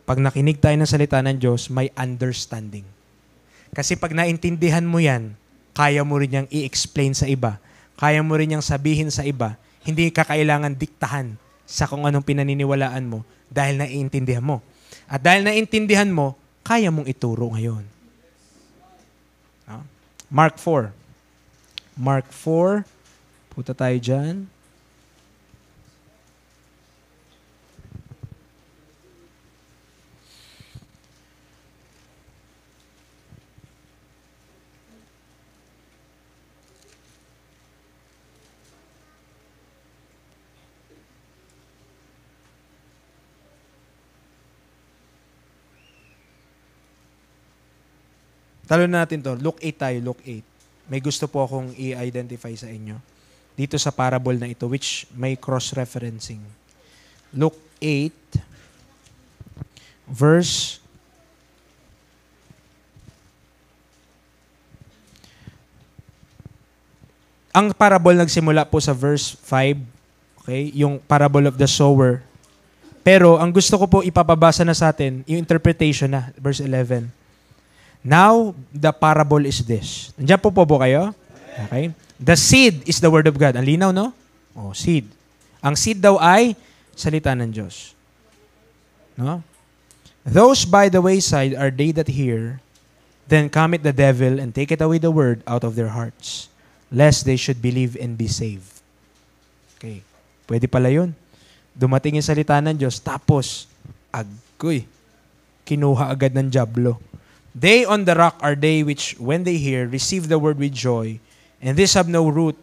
pag nakinig tayo ng salita ng Diyos, may understanding. Kasi pag naintindihan mo yan, kaya mo rin niyang i-explain sa iba. Kaya mo rin niyang sabihin sa iba. Hindi ka kailangan diktahan sa kung anong pinaniniwalaan mo dahil naiintindihan mo. At dahil naiintindihan mo, kaya mong ituro ngayon. Mark 4. Mark 4. Punta tayo dyan. Talo na natin to. Luke 8 tayo, Luke 8. May gusto po akong i-identify sa inyo dito sa parable na ito, which may cross-referencing. Luke 8, verse ang parable nagsimula po sa verse 5, okay? Yung parable of the sower. Pero ang gusto ko po ipapabasa na sa atin, yung interpretation na, verse 11. Now, the parable is this. Nandiyan po kayo? Okay. The seed is the word of God. Ang linaw, no? Oh, seed. Ang seed daw ay salita ng Diyos. No? Those by the wayside are they that hear, then cometh the devil and taketh away the word out of their hearts, lest they should believe and be saved. Okay. Pwede pala yun. Dumating yung salita ng Diyos, tapos, agoy, kinuha agad ng dyablo. They on the rock are they which, when they hear, receive the word with joy, and these have no root,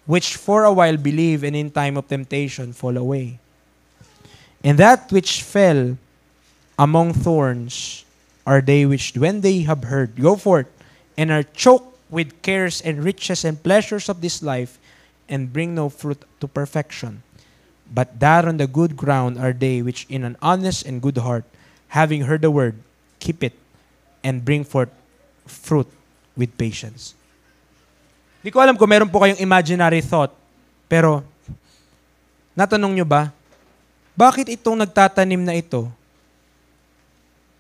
which for a while believe, and in time of temptation fall away. And that which fell among thorns are they which, when they have heard, go forth, and are choked with cares and riches and pleasures of this life, and bring no fruit to perfection. But that on the good ground are they which in an honest and good heart, having heard the word, keep it, and bring forth fruit with patience. Di ko alam kung meron po kayong imaginary thought, pero natanong nyo ba, bakit itong nagtatanim na ito,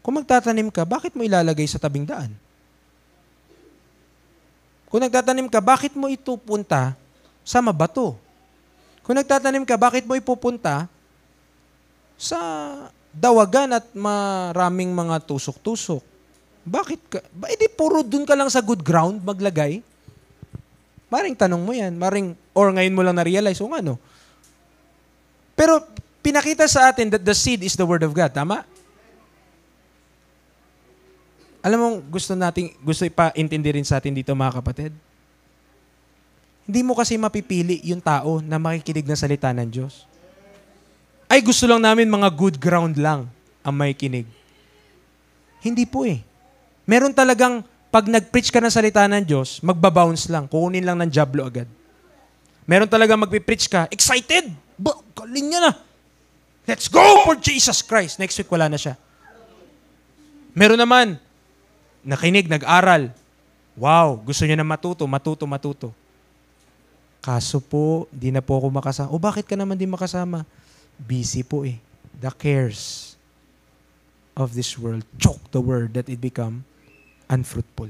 kung magtatanim ka, bakit mo ilalagay sa tabing daan? Kung nagtatanim ka, bakit mo ito punta sa mabato? Kung nagtatanim ka, bakit mo ipupunta sa dawagan at maraming mga tusok-tusok? Bakit ka? Di puro dun ka lang sa good ground maglagay? Maring tanong mo yan. Or ngayon mo lang na-realize, o ano? Pero pinakita sa atin that the seed is the word of God. Tama? Alam mo, gusto ipaintindi rin sa atin dito mga kapatid. Hindi mo kasi mapipili yung tao na makikinig ng salita ng Diyos. Ay, gusto lang namin mga good ground lang ang makikinig. Hindi po eh. Meron talagang, pag nag-preach ka ng salita ng Diyos, magbabounce lang. Kukunin lang ng jablo agad. Meron talagang magpipreach ka, excited! Galing niya na! Let's go for Jesus Christ! Next week, wala na siya. Meron naman, nakinig, nag-aral. Wow, gusto niya na matuto. Kaso po, di na po ako makasama. O bakit ka naman di makasama? Busy po eh. The cares of this world choke the word that it become unfruitful.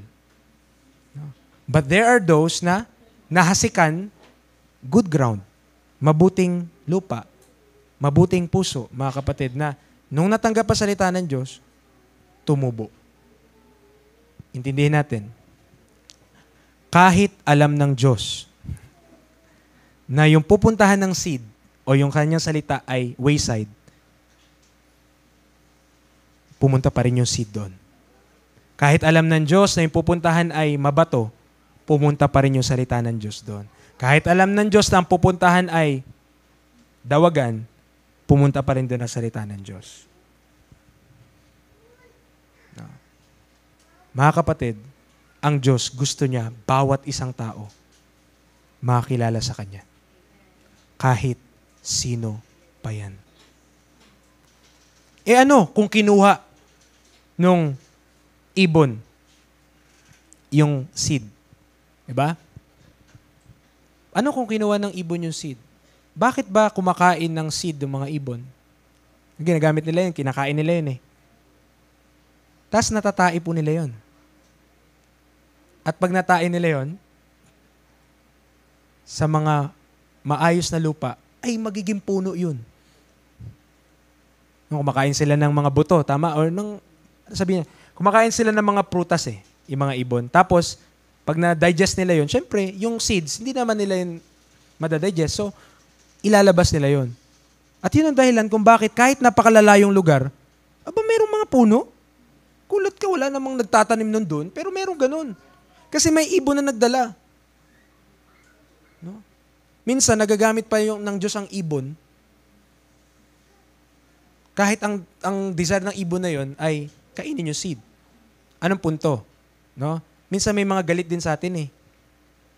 But there are those na nahasikan good ground, mabuting lupa, mabuting puso, mga kapatid, na nung natanggap pa salita ng Diyos, tumubo. Intindihin natin. Kahit alam ng Diyos na yung pupuntahan ng seed o yung kanyang salita ay wayside, pumunta pa rin yung seed doon. Kahit alam ng Diyos na yung pupuntahan ay mabato, pumunta pa rin yung salita ng Diyos doon. Kahit alam ng Diyos na ang pupuntahan ay dawagan, pumunta pa rin doon ang salita ng Diyos. No. Mga kapatid, ang Diyos gusto niya bawat isang tao makakilala sa Kanya. Kahit sino pa yan. E ano kung kinuha nung ibon yung seed? Diba? Ano kung kinuha ng ibon yung seed? Bakit ba kumakain ng seed ng mga ibon? Ginagamit nila yun, kinakain nila yun eh. Tapos natatai po nila yun. At pag natain nila yun, sa mga maayos na lupa, ay magiging puno yun. Nung kumakain sila ng mga buto, tama? Or sabihin, kumakain sila ng mga prutas eh, yung mga ibon. Tapos, pag na-digest nila yun, syempre, yung seeds, hindi naman nila yun madadigest. So, ilalabas nila yun. At yun ang dahilan kung bakit kahit napakalalayong lugar, merong mga puno. Kulat ka, wala namang nagtatanim nun doon, pero merong ganun. Kasi may ibon na nagdala. No? Minsan, nagagamit pa ng Diyos ang ibon. Kahit ang desire ng ibon na yon ay kainin yung seed. Anong punto? No? Minsan may mga galit din sa atin eh.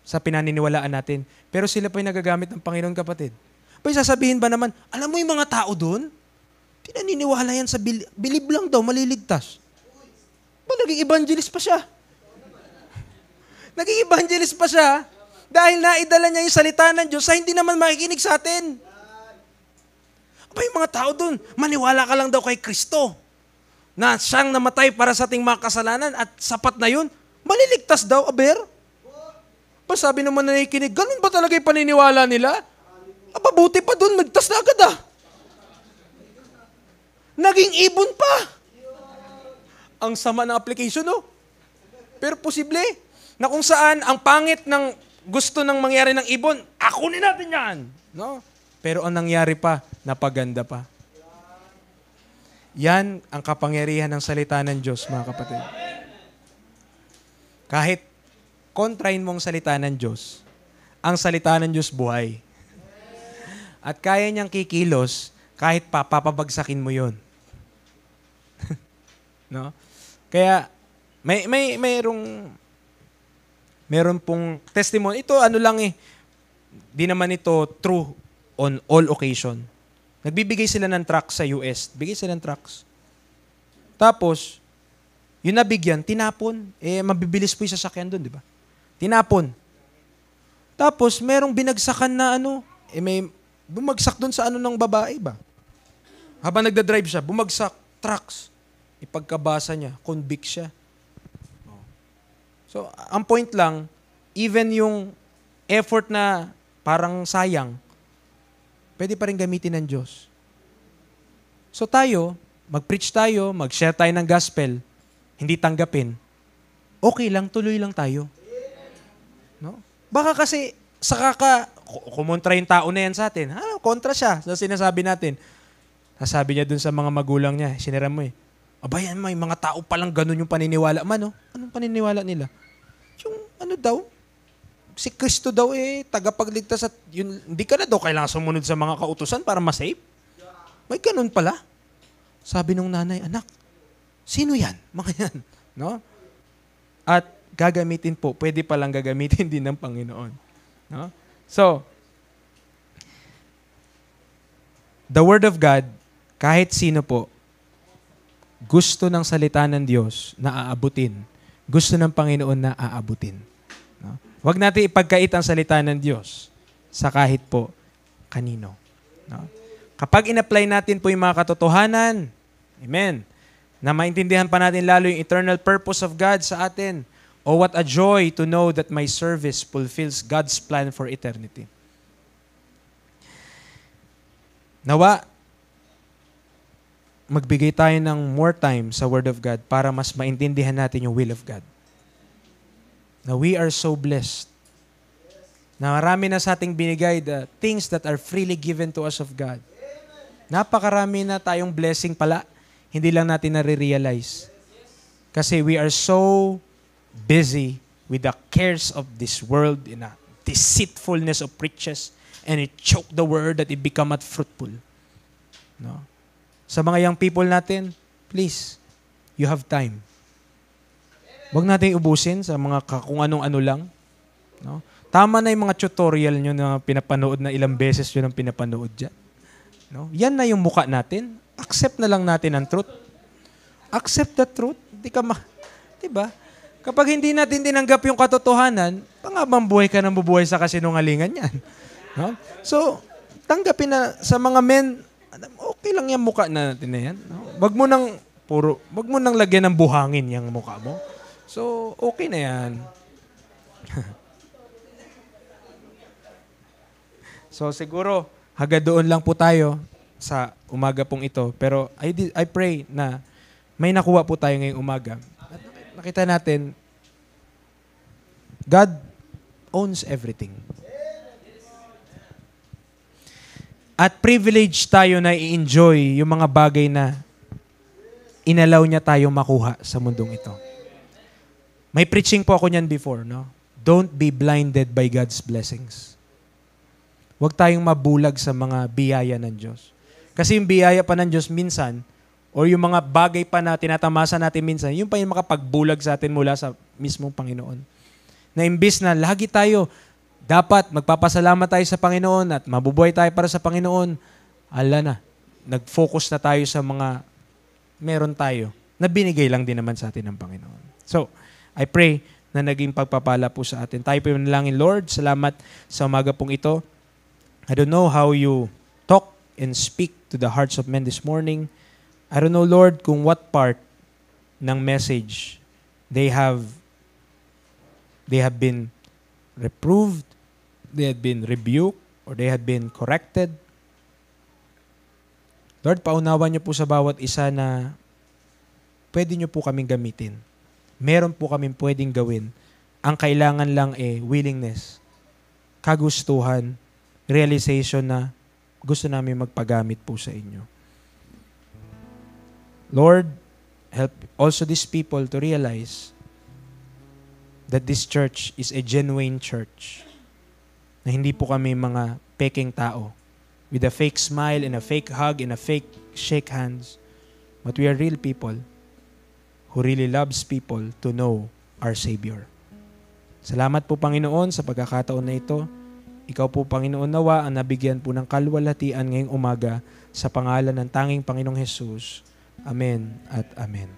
Sa pinaniniwalaan natin. Pero sila pa yung nagagamit ng Panginoon, kapatid. Sasabihin ba naman, alam mo yung mga tao doon? Pinaniniwala yan sa bilib lang daw, maliligtas. Naging evangelist pa siya. Naging evangelist pa siya dahil naidala niya yung salita ng Diyos sa hindi naman makikinig sa atin. Yung mga tao doon, maniwala ka lang daw kay Kristo na siyang namatay para sa ating mga kasalanan at sapat na yun, maliligtas daw, sabi naman na nakikinig, ganun ba talaga yung paniniwala nila? Buti pa doon, magtas na agad Naging ibon pa. Ang sama ng application, no? Pero posible na kung saan ang pangit ng gusto ng mangyari ng ibon, akunin natin yan. No? Pero ang nangyari pa, napaganda pa. Yan ang kapangyarihan ng salita ng Diyos, mga kapatid. Kahit kontrahin mong salita ng Diyos, ang salita ng Diyos buhay. At kaya niyang kikilos kahit papabagsakin mo yon. No? Kaya meron pong testimony. Ito di naman ito true on all occasion. Nagbibigay sila ng trucks sa US. Bigay sila ng trucks. Tapos, yung nabigyan, tinapon. Mabibilis po yung sasakyan doon, di ba? Tinapon. Tapos, merong binagsakan na may bumagsak doon sa ng babae ba? Habang nagdadrive siya, bumagsak, trucks. Ipagkabasa niya, convict siya. So, ang point lang, even yung effort na parang sayang, pwede pa rin gamitin ng Diyos. So tayo, mag-preach tayo, mag-share tayo ng gospel, hindi tanggapin, okay lang, tuloy lang tayo. No? Baka kasi, kumontra yung tao na yan sa atin. Kontra siya sa sinasabi natin. Sasabi niya dun sa mga magulang niya, sinira mo Abayan, may mga tao palang ganun yung paniniwala. Anong paniniwala nila? Yung ano daw, si Kristo daw tagapagligtas at yun, hindi ka na daw kailangan sumunod sa mga kautusan para ma-save. May ganun pala. Sabi nung nanay, anak, sino yan? Mga yan. No? At gagamitin po, pwede palang gagamitin din ng Panginoon. No? So, the Word of God, kahit sino po, gusto ng salita ng Diyos na aabutin. Gusto ng Panginoon na aabutin. No? Huwag natin ipagkait ang salita ng Diyos sa kahit po kanino. No? Kapag in-apply natin po yung mga katotohanan, amen, na maintindihan pa natin lalo yung eternal purpose of God sa atin, oh, what a joy to know that my service fulfills God's plan for eternity. Nawa, magbigay tayo ng more time sa Word of God para mas maintindihan natin yung will of God. Now, we are so blessed na marami na sa ating binigay the things that are freely given to us of God. Napakarami na tayong blessing pala, hindi lang natin nare-realize. Kasi we are so busy with the cares of this world in a deceitfulness of riches, and it choke the word that it becometh fruitful. No? Sa mga young people natin, please, you have time. Huwag natin ubusin sa mga kung anong-ano lang. No? Tama na yung mga tutorial nyo na pinapanood na ilang beses yun ang pinapanood dyan. No? Yan na yung muka natin. Accept na lang natin ang truth. Accept the truth. Diba? Kapag hindi natin tinanggap yung katotohanan, pangabang buhay ka nang bubuhay sa kasinungalingan yan. No? So, tanggapin na sa mga men, okay lang yung mukha natin na yan. No? Wag mo nang lagyan ng buhangin yung mukha mo. So, okay na yan. So, siguro, hanggang doon lang po tayo sa umaga pong ito. Pero I pray na may nakuha po tayo ngayong umaga. At nakita natin, God owns everything. At privilege tayo na i-enjoy yung mga bagay na inalaw niya tayong makuha sa mundong ito. May preaching po ako niyan before, no? Don't be blinded by God's blessings. Huwag tayong mabulag sa mga biyaya ng Diyos. Kasi yung biyaya pa ng Diyos minsan, or yung mga bagay pa na tinatamasa natin minsan, yung pa yung makapagbulag sa atin mula sa mismong Panginoon. Na imbis na lagi tayo, dapat magpapasalamat tayo sa Panginoon at mabubuhay tayo para sa Panginoon, nag-focus na tayo sa mga meron tayo na binigay lang din naman sa atin ng Panginoon. So, I pray na naging pagpapala po sa atin. Tayo po yung nalangin, Lord, salamat sa umaga pong ito. I don't know how you talk and speak to the hearts of men this morning. I don't know, Lord, kung what part ng message they have been reproved, they had been rebuked, or they had been corrected. Lord, paunawan niyo po sa bawat isa na pwede niyo po kaming gamitin. Meron po kaming pwedeng gawin. Ang kailangan lang willingness, kagustuhan, realization na gusto namin magpagamit po sa inyo. Lord, help also these people to realize that this church is a genuine church. Na hindi po kami mga peking tao with a fake smile and a fake hug and a fake shake hands. But we are real people who really loves people to know our Savior. Salamat po, Panginoon, sa pagkakataon na ito. Ikaw po, Panginoon, nawa ang nabigyan po ng kalwalhatian ngayong umaga sa pangalan ng tanging Panginoong Hesus. Amen at amen.